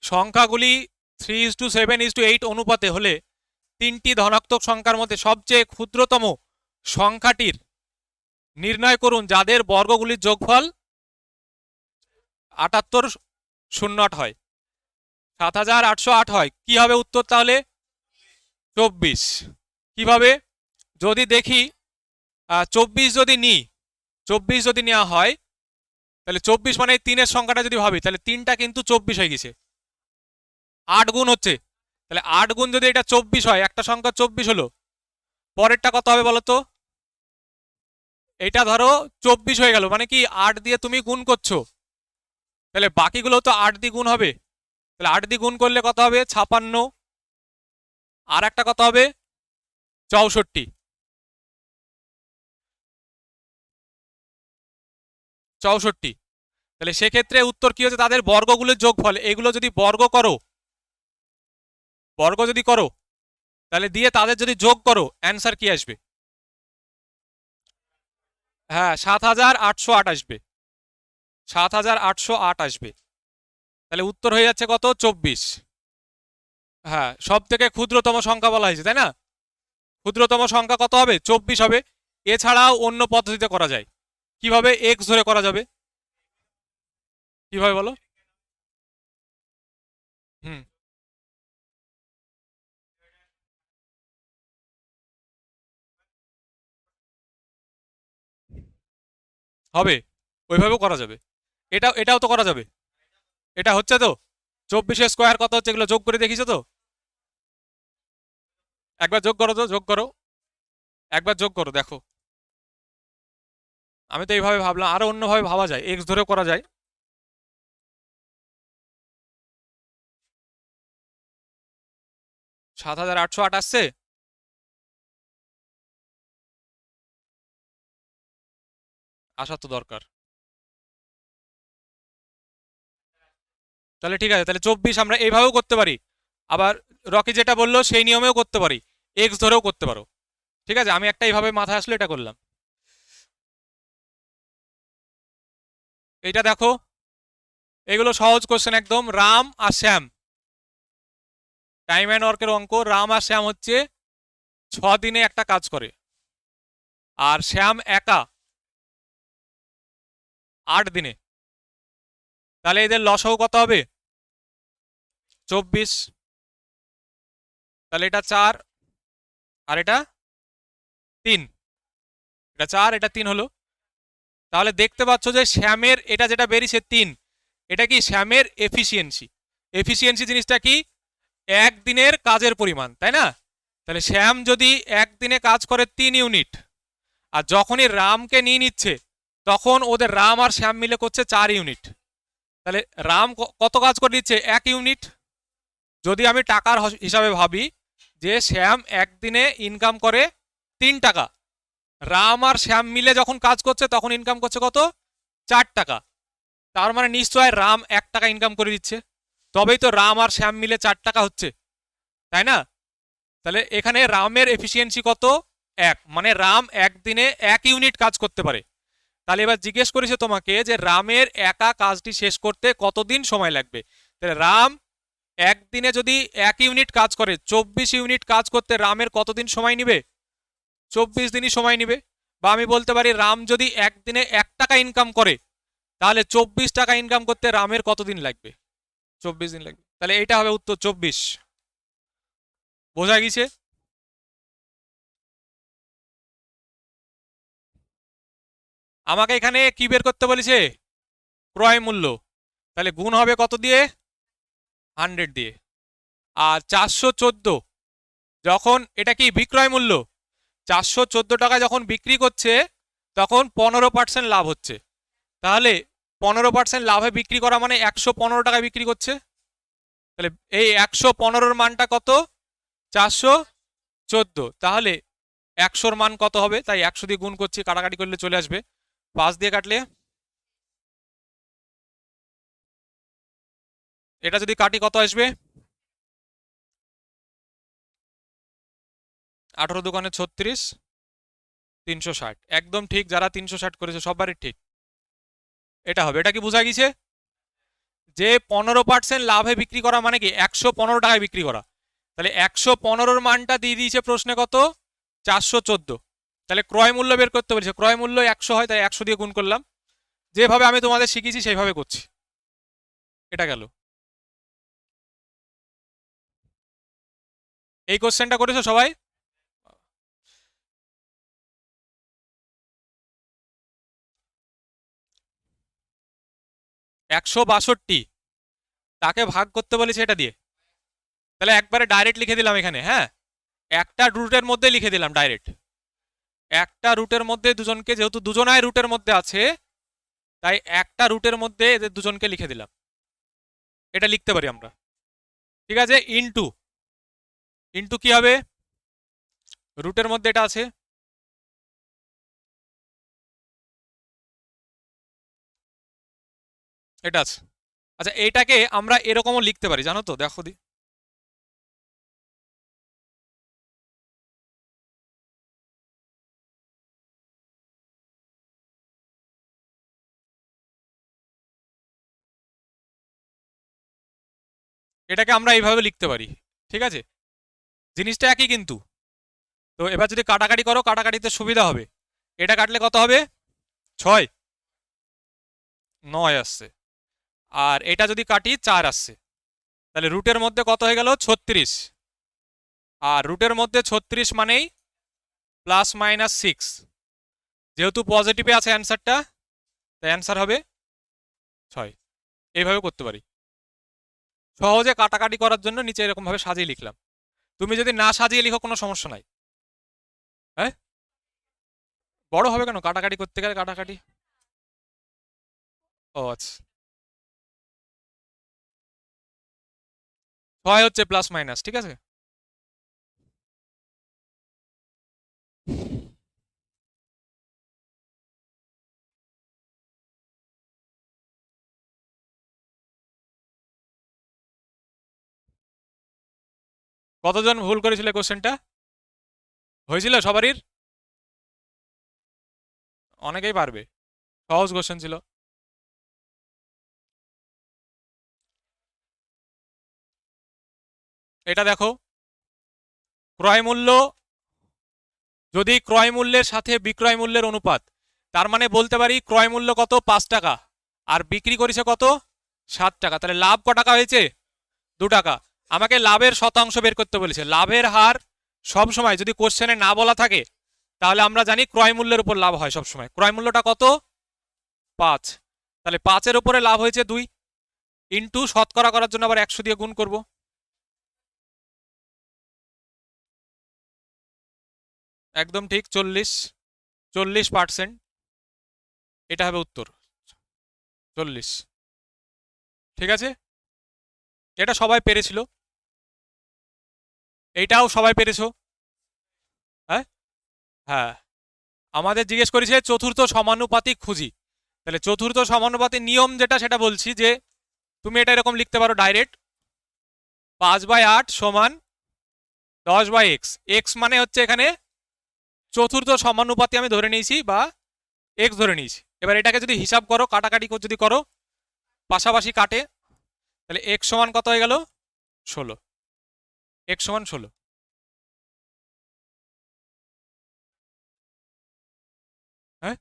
সংখ্যাগুলি 3:7:8 অনুপাতে হলে 3টি ধনাত্মক সংখ্যার মধ্যে সবচেয়ে ক্ষুদ্রতম সংখ্যাটির নির্ণয় করুন যাদের বর্গগুলির যোগফল 7808 হয়, 7808 হয়। কি হবে উত্তর তাহলে? 24। কিভাবে? যদি দেখি 24 যদি নিই, 24 যদি নেওয়া হয়, তাহলে 24 মানে 3-এর সংখ্যাটা যদি ভাবি, তাহলে 3টা কিন্তু 24 হয়ে গেছে, 8 গুণ হচ্ছে। তাহলে 8 গুণ যদি এটা 24 হয়, একটা সংখ্যা 24 হলো, পরেরটা কত হবে বলো তো? এটা ধরো 24 হয়ে গেল, মানে কি 8 দিয়ে তুমি গুণ করছো, তাহলে বাকিগুলো তো 8 দিয়ে গুণ হবে। তাহলে 8 দিয়ে গুণ করলে কত হবে? 56। আর একটা কত হবে? 64। 64। তাহলে সেক্ষেত্রে উত্তর কি হচ্ছে? তাদের বর্গগুলোর যোগফল, এগুলো যদি বর্গ করো, বর্গ যদি করো, তাহলে দিয়ে তাদের যদি যোগ করো, অ্যান্সার কি আসবে? হ্যাঁ, 7808 আসবে, 7808 আসবে। তাহলে উত্তর হয়ে যাচ্ছে কত? 24। হ্যাঁ, সব থেকে ক্ষুদ্রতম সংখ্যা বলা হয়েছে, তাই না? ক্ষুদ্রতম সংখ্যা কত হবে? 24 হবে। এছাড়াও অন্য পদ্ধতিতে করা যায়। কিভাবে? এক্স ধরে করা যাবে। কিভাবে বলো? হুম, হবে, ওইভাবেও করা যাবে। এটাও তো করা যাবে। এটা হচ্ছে তো 24 স্কোয়ার কত হচ্ছে, এগুলো যোগ করে দেখিছো তো? একবার যোগ করো তো, যোগ করো, একবার যোগ করো দেখো। আমি তো এইভাবে ভাবলাম, আরো অন্যভাবে ভাবা যায়, এক্স ধরেও করা যায়। 7,808 আসছে। আসা তো দরকার। তাহলে ঠিক আছে, তাহলে 24 আমরা এইভাবেও করতে পারি। আবার রকি যেটা বললো সেই নিয়মেও করতে পারি, এক্স ধরেও করতে পারো। ঠিক আছে, আমি একটা এইভাবে মাথায় আসলে এটা করলাম। এইটা দেখো, এগুলো সহজ কোশ্চেন একদম। রাম আর শ্যাম, টাইম অ্যান্ড ওয়ার্কের অঙ্ক। রাম আর শ্যাম হচ্ছে 6 দিনে একটা কাজ করে, আর শ্যাম একা 8 দিনে। তাহলে এদের লসও কত হবে? 24। তাহলে এটা 4 আর এটা 3। এটা 4, এটা 3 হলো। তাহলে দেখতে পাচ্ছ যে শ্যামের এটা যেটা বেরিয়েছে 3, এটা কি শ্যামের এফিসিয়েন্সি। এফিসিয়েন্সি জিনিসটা কি? একদিনের কাজের পরিমাণ, তাই না? তাহলে শ্যাম যদি একদিনে কাজ করে 3 ইউনিট, আর যখনই রামকে নিয়ে নিচ্ছে তখন ওদের রাম আর শ্যাম মিলে করছে 4 ইউনিট। তাহলে রাম কত কাজ করে দিচ্ছে? 1 ইউনিট। যদি আমি টাকার হিসাবে ভাবি যে শ্যাম একদিনে ইনকাম করে 3 টাকা, রাম আর শ্যাম মিলে যখন কাজ করছে তখন ইনকাম করছে কত? 4 টাকা। তার মানে নিশ্চয় রাম 1 টাকা ইনকাম করে দিচ্ছে, তবেই তো রাম আর শ্যাম মিলে 4 টাকা হচ্ছে, তাই না? তাহলে এখানে রামের এফিসিয়েন্সি কত? 1, মানে রাম একদিনে 1 ইউনিট কাজ করতে পারে। তাহলে এবার জিজ্ঞেস করেছে তোমাকে যে রামের একা কাজটি শেষ করতে কতদিন সময় লাগবে। তাহলে রাম একদিনে যদি 1 ইউনিট কাজ করে, 24 ইউনিট কাজ করতে রামের কতদিন সময় নিবে? 24 দিনই সময় নিবে। বা আমি বলতে পারি রাম যদি একদিনে 1 টাকা ইনকাম করে, তাহলে 24 টাকা ইনকাম করতে রামের কতদিন লাগবে? 24 দিন লাগবে। তাহলে এইটা হবে উত্তর 24। বোঝা গেছে? আমাকে এখানে কি বের করতে বলেছে? ক্রয় মূল্য। তাহলে গুণ হবে কত দিয়ে? 100 দিয়ে। আর 414, যখন এটা কি বিক্রয় মূল্য, 414 টাকা যখন বিক্রি করছে তখন 15% লাভ হচ্ছে। তাহলে 15% লাভে বিক্রি করা মানে 115 টাকা বিক্রি করছে। তাহলে এই 115-র মানটা কত? 414। তাহলে 100-র মান কত হবে? তাই 100 দিয়ে গুণ করছি, কাটাকাটি করলে চলে আসবে। 5 দিয়ে কাটলে, এটা যদি কাটি কত আসবে? 18 × 36, 360। একদম ঠিক, যারা 360 করেছে সবারই ঠিক এটা হবে। এটা কি বোঝা গেছে? যে 15% লাভে বিক্রি করা মানে কি 115 টাকায় বিক্রি করা। তাহলে 115-র মানটা দিয়ে দিয়েছে প্রশ্নে কত? 414। তাহলে ক্রয় মূল্য বের করতে বলেছে, ক্রয় মূল্য 100 হয়, তাই 100 দিয়ে গুণ করলাম। যেভাবে আমি তোমাদের শিখিয়েছি সেইভাবে করছি। এটা গেল। এই কোশ্চেনটা করেছো সবাই? 162 তাকে ভাগ করতে বলেছে এটা দিয়ে। তাহলে একবারে ডাইরেক্ট লিখে দিলাম এখানে, হ্যাঁ, একটা রুটের মধ্যে লিখে দিলাম ডাইরেক্ট। একটা রুটের মধ্যে দুজনকে, যেহেতু দুজনায় রুটের মধ্যে আছে, তাই একটা রুটের মধ্যে এদের দুজনকে লিখে দিলাম। এটা লিখতে পারি আমরা। ঠিক আছে, ইনটু, ইনটু কি হবে? রুটের মধ্যে এটা আছে, এটা আছে। আচ্ছা, এটাকে আমরা এরকমও লিখতে পারি, জানো তো? দেখো দি, এটাকে আমরা এইভাবে লিখতে পারি। ঠিক আছে, জিনিসটা একই কিন্তু। তো এবার যদি কাটাকাটি করো, কাটাকাটিতে সুবিধা হবে। এটা কাটলে কত হবে? 6, 9 আসছে। আর এটা যদি কাটি 4 আসছে। তাহলে রুটের মধ্যে কত হয়ে গেল 36, আর রুটের মধ্যে 36 মানেই +-6, যেহেতু পজিটিভে আছে অ্যান্সারটা, তাই অ্যান্সার হবে 6। এইভাবে করতে পারি। সহজে কাটাকাটি করার জন্য নিচে এরকম ভাবে সাজিয়ে লিখলাম। তুমি যদি না সাজিয়ে লিখো কোনো সমস্যা নাই। হ্যাঁ, বড় হবে কেন? কাটাকাটি করতে গেলে কাটাকাটি। ও আচ্ছা, 6 হচ্ছে +-, ঠিক আছে। কতজন ভুল করেছিল কোশ্চেনটা? হয়েছিল সবারই? অনেকেই পারবে, সহজ কোশ্চেন ছিল। এটা দেখো, ক্রয় মূল্য যদি ক্রয় মূল্যের সাথে বিক্রয় মূল্যের অনুপাত, তার মানে বলতে পারি ক্রয় মূল্য কত 5 টাকা আর বিক্রি করেছে কত 7 টাকা, তাহলে লাভ ক টাকা হয়েছে 2 টাকা। আমাকে লাভের শতাংশ বের করতে বলেছে। লাভের হার সব সময় যদি কোশ্চেনে না বলা থাকে তাহলে আমরা জানি ক্রয় মূল্যের উপর লাভ হয় সব সময়। ক্রয় মূল্যটা কত 5, তাহলে 5-এর উপরে লাভ হয়েছে 2, ইনটু শতকরা করার জন্য আবার 100 দিয়ে গুণ করব। একদম ঠিক, 40%, এটা হবে উত্তর 40। ঠিক আছে, এটা সবাই পেরেছিল, এইটাও সবাই পেরেছো। হ্যাঁ হ্যাঁ, আমাদের জিজ্ঞেস করেছে চতুর্থ সমানুপাতিক খুঁজি। তাহলে চতুর্থ সমানুপাতিক নিয়ম যেটা সেটা বলছি যে তুমি এটা এরকম লিখতে পারো ডাইরেক্ট, 5/8 সমান 10/x। এক্স মানে হচ্ছে এখানে চতুর্থ সমানুপাতি আমি ধরে নিয়েছি বা এক্স ধরে নিয়েছি। এবার এটাকে যদি হিসাব করো, কাটাকাটি যদি করো, পাশাপাশি কাটে, তাহলে এক্স সমান কত হয়ে গেল 16। এক্স সমান 16। হ্যাঁ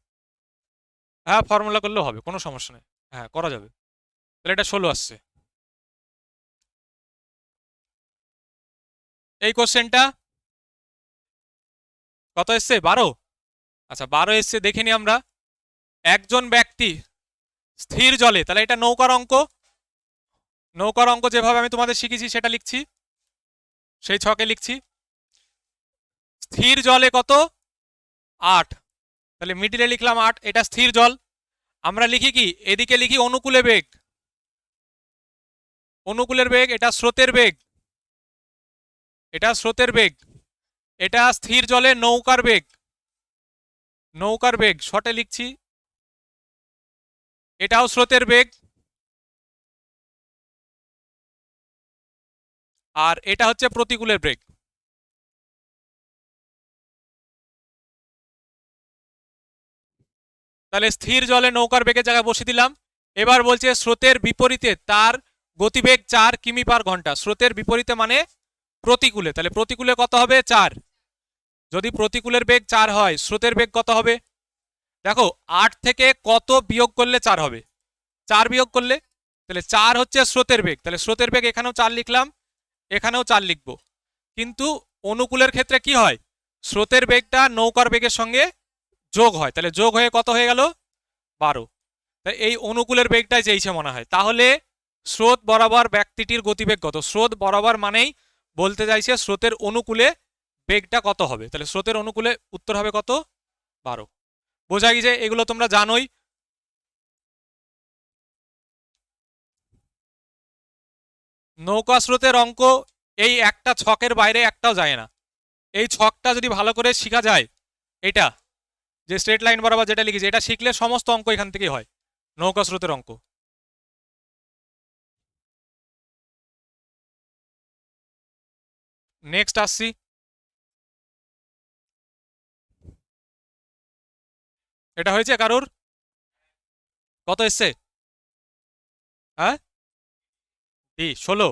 হ্যাঁ, ফর্মুলা করলেও হবে, কোনো সমস্যা নেই, হ্যাঁ করা যাবে। তাহলে এটা 16 আসছে। এই কোশ্চেনটা কত এসছে 12। আচ্ছা 12 এসছে, দেখে নি আমরা। একজন ব্যক্তি স্থির জলে, তাহলে এটা নৌকার অঙ্ক। নৌকার অঙ্ক যেভাবে আমি তোমাদের শিখেছি সেটা লিখছি, সেই ছকে লিখছি। স্থির জলে কত 8, তাহলে মিডিলে লিখলাম 8, এটা স্থির জল। আমরা লিখি কি, এদিকে লিখি অনুকূলে বেগ, অনুকূলের বেগ, এটা স্রোতের বেগ, এটা স্রোতের বেগ, এটা স্থির জলে নৌকার বেগ, নৌকার বেগ শর্টে লিখছি, এটাও স্রোতের বেগ, আর এটা হচ্ছে প্রতিকূলের বেগ। তাহলে স্থির জলে নৌকার বেগের জায়গায় বসিয়ে দিলাম। এবার বলছে স্রোতের বিপরীতে তার গতিবেগ 4 কিমি/ঘন্টা। স্রোতের বিপরীতে মানে প্রতিকূলে, তাহলে প্রতিকূলে কত হবে 4। যদি প্রতিকূলের বেগ 4 হয়, স্রোতের বেগ কত হবে? দেখো 8 থেকে কত বিয়োগ করলে 4 হবে? 4 বিয়োগ করলে, তাহলে 4 হচ্ছে স্রোতের বেগ, তাহলে স্রোতের বেগ এখানেও 4 লিখলাম, এখানেও 4 লিখব। কিন্তু অনুকূলের ক্ষেত্রে কি হয়, স্রোতের বেগটা নৌকার বেগের সঙ্গে যোগ হয়, তাহলে যোগ হয়ে কত হয়ে গেল 12। তাই এই অনুকূলের বেগটাই চেয়েছে মনে হয়। তাহলে স্রোত বরাবর ব্যক্তিটির গতিবেগ কত? স্রোত বরাবর মানেই বলতে চাইছে স্রোতের অনুকূলে বেগটা কত হবে, তাহলে স্রোতের অনুকূলে উত্তর হবে কত 12। বোঝা গেছে, এগুলো তোমরা জানোই। নৌকা স্রোতের অঙ্ক এই একটা ছকের বাইরে একটাও যায় না। এই ছকটা যদি ভালো করে শেখা যায়, এটা যে স্ট্রেট লাইন বরাবর যেটা লিখেছি, এটা শিখলে সমস্ত অঙ্ক এখান থেকেই হয়, নৌকা স্রোতের অঙ্ক। নেক্সট আসছি, এটা হয়েছে কারোর? কত এসছে? হ্যাঁ, 16।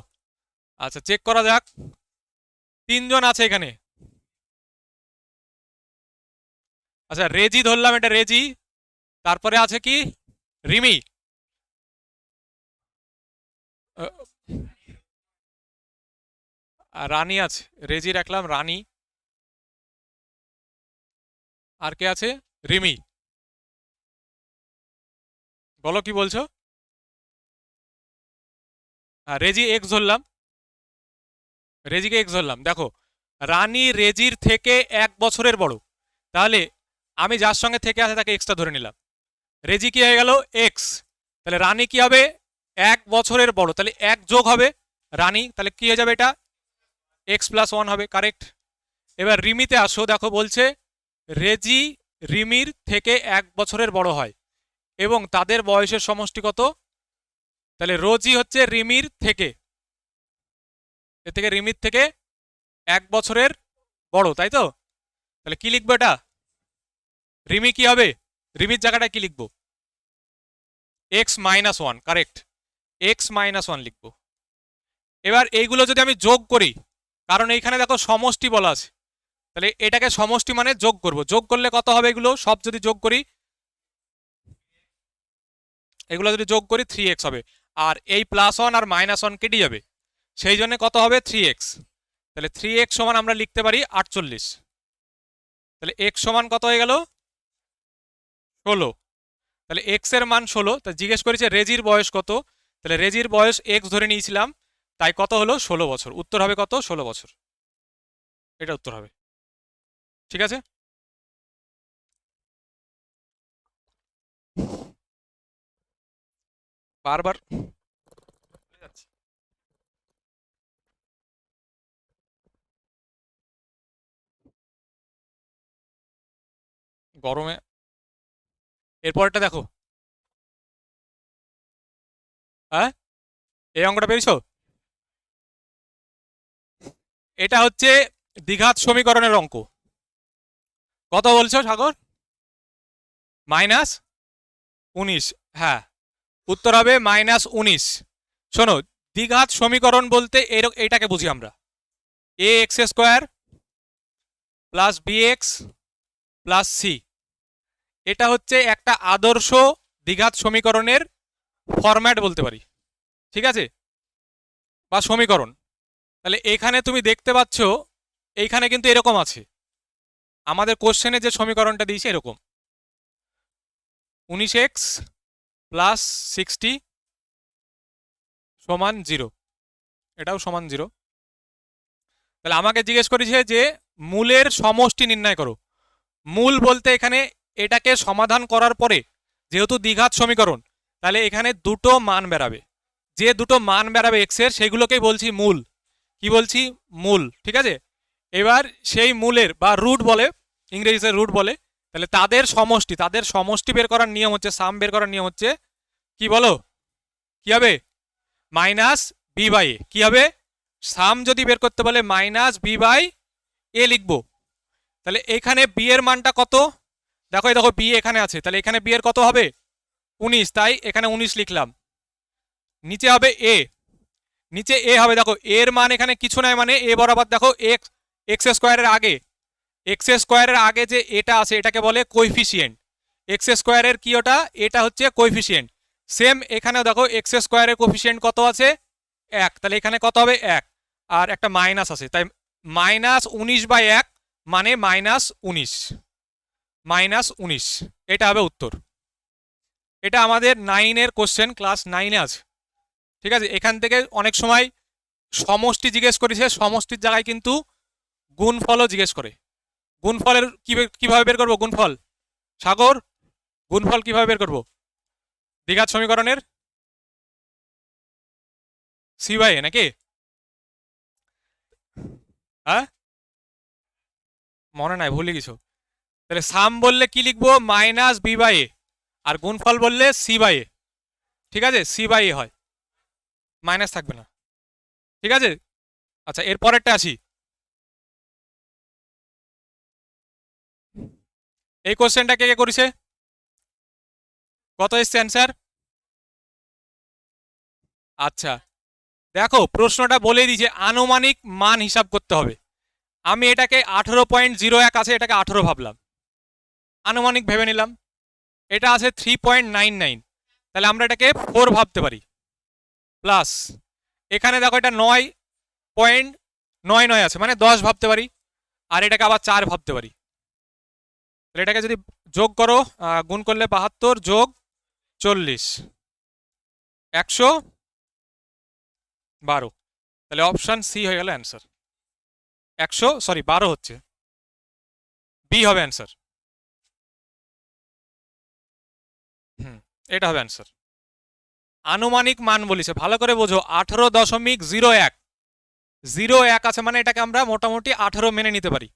আচ্ছা চেক করা যাক, 3 জন আছে এখানে। আচ্ছা রেজি ধরলাম, এটা রেজি, তারপরে আছে কি রিমি, আর রানী আছে, রেজি রাখলাম রানী। আর কে আছে? রিমি। বলো কি বলছো? রেজি এক্স ধরলাম, রেজিকে এক্স ধরলাম। দেখো, রানী রেজির থেকে 1 বছরের বড়, তাহলে আমি যার সঙ্গে থেকে আছে তাকে এক্সটা ধরে নিলাম। রেজি কি হয়ে গেল? এক্স। তাহলে রানী কি হবে? 1 বছরের বড়, তাহলে 1 যোগ হবে রানী, তাহলে কি হয়ে যাবে এটা? x+1 হবে, কারেক্ট। এবার রিমিতে আসো, দেখো বলছে রেজি রিমির থেকে 1 বছরের বড় হয় এবং তাদের বয়সের সমষ্টি কত? তাহলে রোজি হচ্ছে রিমির থেকে, এর থেকে রিমির থেকে 1 বছরের বড়, তাই তো? তাহলে কি লিখবো এটা? রিমি কি হবে? রিমির জায়গাটায় কি লিখবো? x-1, কারেক্ট, x-1 লিখবো। এবার এইগুলো যদি আমি যোগ করি, কারণ এইখানে দেখো সমষ্টি বলা আছে, তাহলে এটাকে সমষ্টি মানে যোগ করব। যোগ করলে কত হবে? এগুলো সব যদি যোগ করি, এগুলো যদি যোগ করি 3x হবে। আর এই +1 আর -1 কেটে যাবে, সেই জন্য কত হবে? 3x। তাহলে 3x সমান আমরা লিখতে পারি 48। তাহলে x সমান কত হয়ে গেল? 16। তাহলে x এর মান 16। তা জিজ্ঞেস করেছে রেজির বয়স কত, তাহলে রেজির বয়স x ধরে নিয়েছিলাম, তাই কত হলো? 16 বছর। উত্তর হবে কত? 16 বছর। এটা উত্তর হবে। ঠিক আছে। বারবার গরমে। এরপরটা দেখো, হ্যাঁ এই অঙ্কটা পেয়েছো? এটা হচ্ছে দ্বিঘাত সমীকরণের অঙ্ক। কত বলছো সাগর? -19। হ্যাঁ, উত্তর হবে -19। শোনো, দ্বিঘাত সমীকরণ বলতে এটাকে বুঝি আমরা, ax² + bx + c। এটা হচ্ছে একটা আদর্শ দ্বিঘাত সমীকরণের ফরম্যাট বলতে পারি, ঠিক আছে, বা সমীকরণ। তাহলে এখানে তুমি দেখতে পাচ্ছ, এইখানে কিন্তু এরকম আছে, আমাদের কোশ্চেনে যে সমীকরণটা দিয়েছে এরকম 19x + 60 সমান 0, এটাও সমান 0। তাহলে আমাকে জিজ্ঞেস করেছে যে মূলের সমষ্টি নির্ণয় করো। মূল বলতে এখানে এটাকে সমাধান করার পরে, যেহেতু দ্বিঘাত সমীকরণ, তাহলে এখানে দুটো মান বেরাবে, যে দুটো মান বেরাবে এক্স এর, সেগুলোকেই বলছি মূল। কি বলছি? মূল, ঠিক আছে। এবার সেই মূলের বা রুট বলে, ইংরেজিতে রুট বলে, তাহলে তাদের সমষ্টি বের করার নিয়ম হচ্ছে, সাম বের করার নিয়ম হচ্ছে কি বলো? কি হবে? -b/a। কি হবে? সাম যদি বের করতে বলে -b/a লিখবো। তাহলে এখানে বি এর মানটা কত? দেখো, এই দেখো বি এখানে আছে, তাহলে এখানে বি এর কত হবে? 19, তাই এখানে 19 লিখলাম। নিচে হবে এ, নিচে এ হবে। দেখো এর মান এখানে কিছু নাই, মানে এ বরাবর দেখো x² আগে, x² আগে যে এটা আছে এটাকে বলে কোইফিসিয়েন্ট। x² কি ওটা? এটা হচ্ছে কোইফিসিয়েন্ট। সেম এখানেও দেখো x² কোফিসিয়েন্ট কত আছে? 1। তাহলে এখানে কত হবে? 1। আর একটা মাইনাস আছে, তাই -19/1 মানে -19, -19। এটা হবে উত্তর। এটা আমাদের 9-এর কোশ্চেন, ক্লাস 9-এ আছে, ঠিক আছে। এখান থেকে অনেক সময় সমষ্টি জিজ্ঞেস করেছে, সমষ্টির জায়গায় কিন্তু গুণফলও জিজ্ঞেস করে। গুণফলের কিভাবে বের করবো? গুণফল সাগর, গুণফল কিভাবে বের করবো দ্বিঘাত সমীকরণের? c/a নাকি? হ্যাঁ, মনে নাই, ভুলে গেছো। তাহলে সাম বললে কি লিখবো? -b/a, আর গুণফল বললে c/a, ঠিক আছে, c/a হয়, মাইনাস থাকবে না, ঠিক আছে। আচ্ছা, এর পরেরটা আসি। এই কোশ্চেনটা কে কে করেছে? কত এসছে অ্যান্সার? আচ্ছা, দেখো প্রশ্নটা বলে দিয়েছে আনুমানিক মান হিসাব করতে হবে। আমি এটাকে 18.01 আছে, এটাকে 18 ভাবলাম, আনুমানিক ভেবে নিলাম। এটা আছে 3.99, তাহলে আমরা এটাকে 4 ভাবতে পারি। প্লাস এখানে দেখো এটা 9.99, নয় নয় আছে মানে 10 ভাবতে পারি, আর এটাকে আবার 4 ভাবতে পারি। তাহলে এটাকে যদি যোগ করো, গুণ করলে 72 যোগ 40, 112। তাহলে অপশন সি হয়ে গেল অ্যান্সার। 12 হচ্ছে, বি হবে অ্যান্সার। হুম, এটা হবে অ্যান্সার। আনুমানিক মান বলিছে, ভালো করে বোঝো। 18.01, 01 আছে মানে এটাকে আমরা মোটামুটি 18 মেনে নিতে পারি।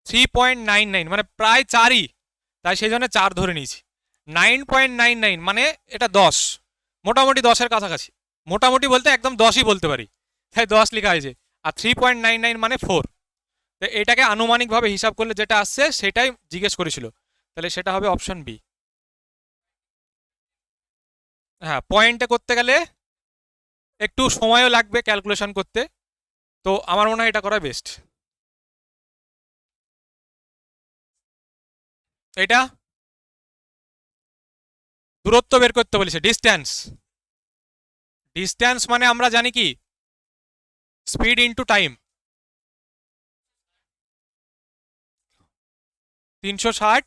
3.99 মানে প্রায় 4ই, তাই সেই জন্য 4 ধরে নিয়েছি। 9.99 মানে এটা 10, মোটামুটি 10-এর কাছাকাছি। মোটামুটি বলতে একদম 10ই বলতে পারি, তাই 10 লেখা হয়েছে। আর 3.99 মানে 4। তো এটাকে আনুমানিকভাবে হিসাব করলে যেটা আসছে সেটাই জিজ্ঞেস করেছিল, তাহলে সেটা হবে অপশন বি। হ্যাঁ, পয়েন্টে করতে গেলে একটু সময়ও লাগবে ক্যালকুলেশন করতে, তো আমার মনে হয় এটা করা বেস্ট। এটা দূরত্ব বের করতে বলেছে, ডিস্ট্যান্স। ডিস্ট্যান্স মানে আমরা জানি কি, স্পিড ইন্টু টাইম। 360,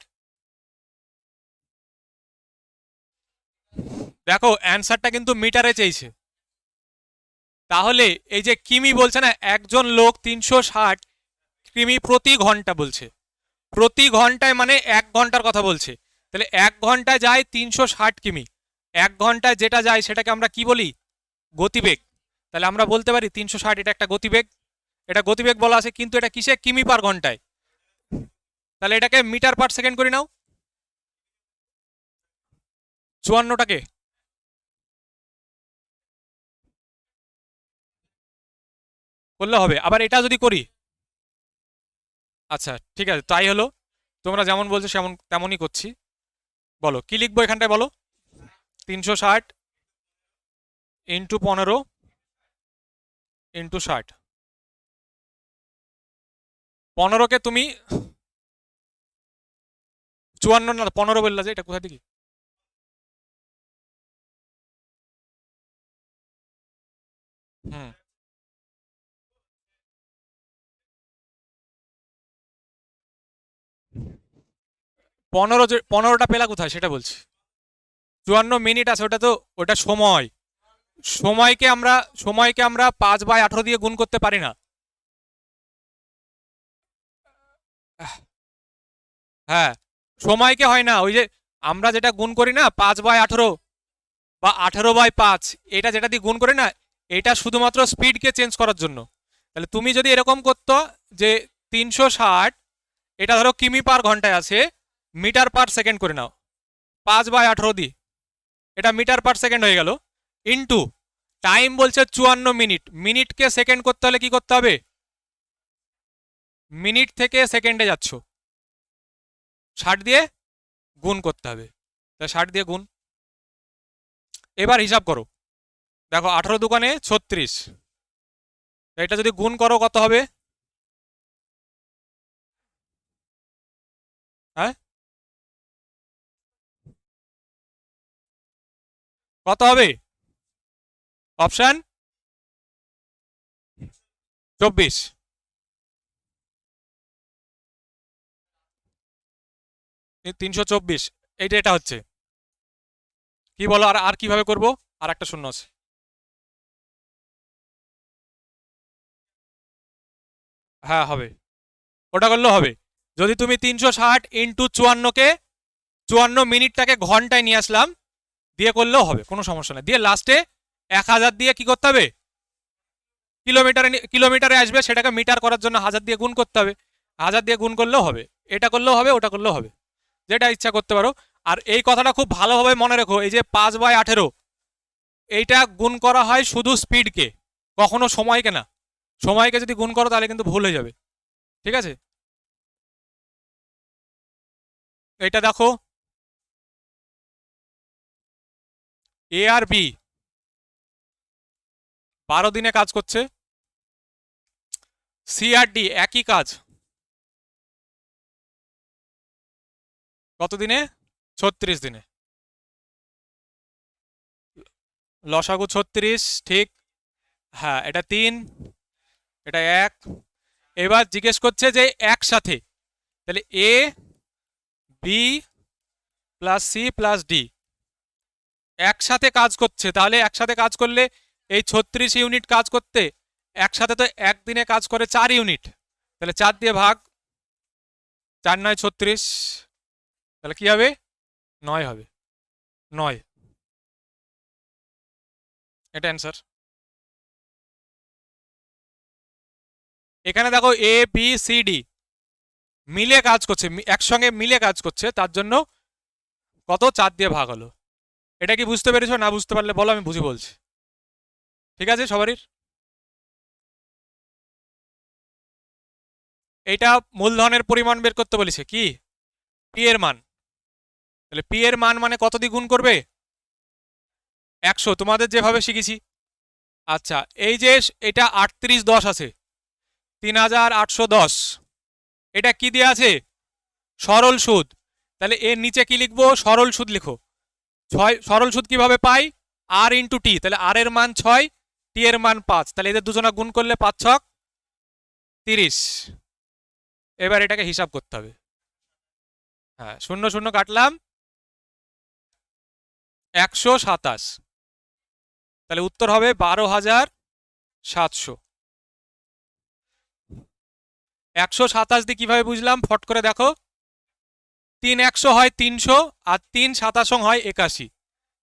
দেখো অ্যান্সারটা কিন্তু মিটারে চেয়েছে, তাহলে এই যে কিমি বলছে না, একজন লোক 360 কিমি প্রতি ঘন্টা বলছে, প্রতি ঘন্টায় মানে 1 ঘন্টার কথা বলছে। তাহলে 1 ঘন্টায় যায় 360 কিমি, 1 ঘন্টায় যেটা যায় সেটাকে আমরা কি বলি, গতিবেগ। তাহলে আমরা বলতে পারি 360 এটা একটা গতিবেগ, এটা গতিবেগ বলা আছে, কিন্তু এটা কিসে, কিমি পার ঘন্টায়। তাহলে এটাকে মিটার পার সেকেন্ড করে নাও, 54টাকে করলে হবে। আবার এটা যদি করি, আচ্ছা ঠিক আছে তাই হলো, তোমরা যেমন বলছো সেমন তেমনই করছি। বলো কি লিখবো এখানটায়, বলো। 360 ইন্টু 15 ইন্টু 60। 15কে তুমি 54 না 15 বললা যে, এটা কোথা থেকে? হুম, 15টা পেলা কোথায় সেটা বলছি। 54 মিনিট আছে, ওটা তো ওটা সময়। সময়কে আমরা সময়কে আমরা 5/18 দিয়ে গুণ করতে পারি না। হ্যাঁ, সময়কে হয় না, ওই যে আমরা যেটা গুণ করি না 5/18 বা 18/5, এটা যেটা দিয়ে গুণ করি না, এটা শুধুমাত্র স্পিডকে চেঞ্জ করার জন্য। তাহলে তুমি যদি এরকম করতো যে 360, এটা ধরো কিমি পার ঘন্টায় আছে, মিটার পার সেকেন্ড করে নাও, 5/18 দি, এটা মিটার পার সেকেন্ড হয়ে গেল। ইন্টু টাইম বলছে 54 মিনিট, মিনিটকে সেকেন্ড করতে হলে কি করতে হবে, মিনিট থেকে সেকেন্ডে যাচ্ছ, 60 দিয়ে গুণ করতে হবে। তাহলে 60 দিয়ে গুণ, এবার হিসাব করো। দেখো 18 দোকানে 36, এটা যদি গুণ করো কত হবে, হ্যাঁ কত হবে, অপশন 24। 324, এইটা এটা হচ্ছে কি বলো, আর আর কিভাবে করব, আর একটা শূন্য আছে। হ্যাঁ হবে, ওটা করলেও হবে। যদি তুমি 360 ইন্টু 54কে 54 মিনিটটাকে ঘন্টায় নিয়ে আসলাম, দিয়ে করলেও হবে, কোনো সমস্যা নেই। দিয়ে লাস্টে 1000 দিয়ে কি করতে হবে, কিলোমিটারে কিলোমিটারে আসবে, সেটাকে মিটার করার জন্য 1000 দিয়ে গুণ করতে হবে, 1000 দিয়ে গুণ করলেও হবে। এটা করলেও হবে, ওটা করলেও হবে, যেটা ইচ্ছা করতে পারো। আর এই কথাটা খুব ভালোভাবে মনে রেখো, এই যে 5/18, এইটা গুণ করা হয় শুধু স্পিডকে, কখনো সময়কে না। সময়কে যদি গুণ করো তাহলে কিন্তু ভুল হয়ে যাবে, ঠিক আছে। এটা দেখো, এ আর বি 12 দিনে কাজ করছে, সি আর ডি একই কাজ কত দিনে, 36 দিনে। লসাগু 36, ঠিক। হ্যাঁ, এটা 3, এটা 1। এবার জিজ্ঞেস করছে যে একসাথে, তাহলে A B plus C plus D একসাথে কাজ করছে, তাহলে একসাথে কাজ করলে এই 36 ইউনিট কাজ করতে একসাথে তো একদিনে কাজ করে 4 ইউনিট, তাহলে 4 দিয়ে ভাগ, 4 9 36, তাহলে কি হবে 9 হবে, 9। এটা অ্যান্সার। এখানে দেখো এ বি সি ডি মিলে কাজ করছে, একসঙ্গে মিলে কাজ করছে, তার জন্য কত 4 দিয়ে ভাগ হলো। এটা কি বুঝতে পেরেছো? না বুঝতে পারলে বলো, আমি বুঝি বলছি। ঠিক আছে সবারই? এইটা মূলধনের পরিমাণ বের করতে বলেছে, কি পি এর মান। তাহলে পি এর মান মানে কত দিয়ে গুণ করবে? 100, তোমাদের যেভাবে শিখেছি। আচ্ছা, এই যে এটা 3810 আছে, 3810, এটা কি দিয়ে আছে? সরল সুদ। তাহলে এর নিচে কি লিখবো? সরল সুদ লিখো। 6 সরল সুদ কিভাবে পাই? আর ইন্টু টি, তাহলে আর এর মান 6, টি এর মান 5, তাহলে এদের দুজনা গুণ করলে 5 ছক 30। এবার এটাকে হিসাব করতে হবে। হ্যাঁ, 0 0 কাটলাম, 127, তাহলে উত্তর হবে 12,700। 127 দিয়ে কিভাবে বুঝলাম? ফট করে দেখো, 3 100 হয় 300, আর 3 27 হয় 81,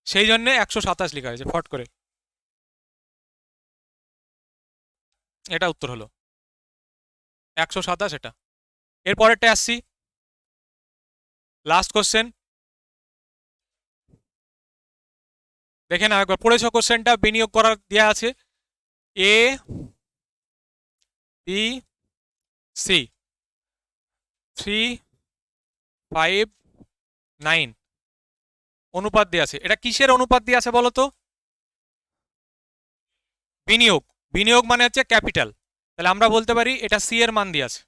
সেই জন্য 127 লেখা হয়েছে ফট করে। এটা উত্তর হলো 127 এটা। এরপরেরটা আসছি, লাস্ট কোশ্চেন। দেখে নাও একবার, পড়েছো কোশ্চেনটা? বিনিয়োগ করার দেওয়া আছে এ বি সি 3 5 9 অনুপাত দিয়ে আছে। এটা কিসের অনুপাত দিয়ে আছে বলো তো? বিনিয়োগ। বিনিয়োগ মানে হচ্ছে ক্যাপিটাল, তাহলে আমরা বলতে পারি এটা সি এর মান দিয়ে আছে।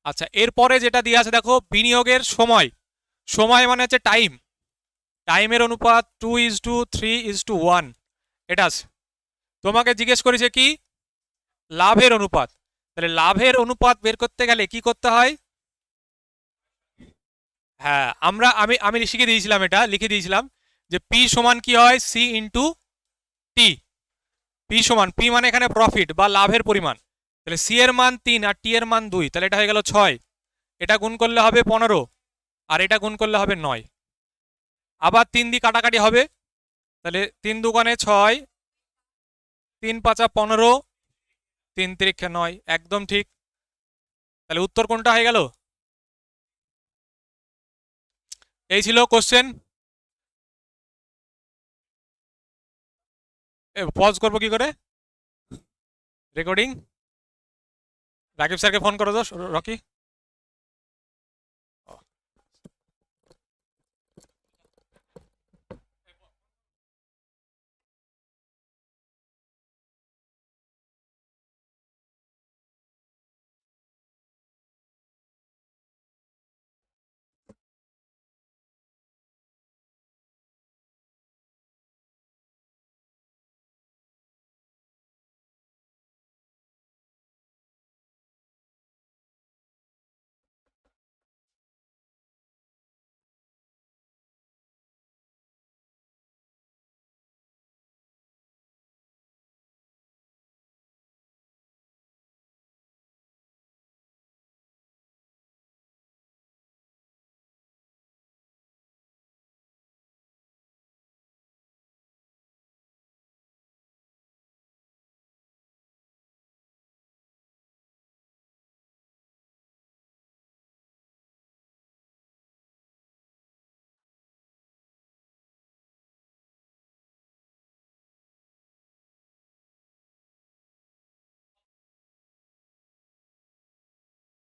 আচ্ছা, এরপরে যেটা দিয়ে আছে দেখো, বিনিয়োগের সময়। সময় মানে হচ্ছে টাইম, টাইমের অনুপাত 2:3:1, এটা আছে। তোমাকে জিজ্ঞেস করেছে কি? লাভের অনুপাত। তাহলে লাভের অনুপাত বের করতে গেলে কি করতে হয়? হ্যাঁ, আমি আমি শিখে দিয়েছিলাম, এটা লিখে দিয়েছিলাম যে পি সমান কি হয়? C into T. পি সমান, পি মানে এখানে প্রফিট বা লাভের পরিমাণ, তাহলে সি এর মান 3 আর টি এর মান 2, তাহলে এটা হয়ে গেল 6, এটা গুণ করলে হবে 15, আর এটা গুণ করলে হবে 9। আবার 3 দিয়ে কাটাকাটি হবে, তাহলে 3 দুগুণে 6, 3 5 15, 3 3 9, একদম ঠিক। তাহলে উত্তর কোনটা হয়ে গেল? এই ছিল কোশ্চেন। পজ করবো কি করে? রেকর্ডিং। রাকিব স্যারকে ফোন করো তো, রকি।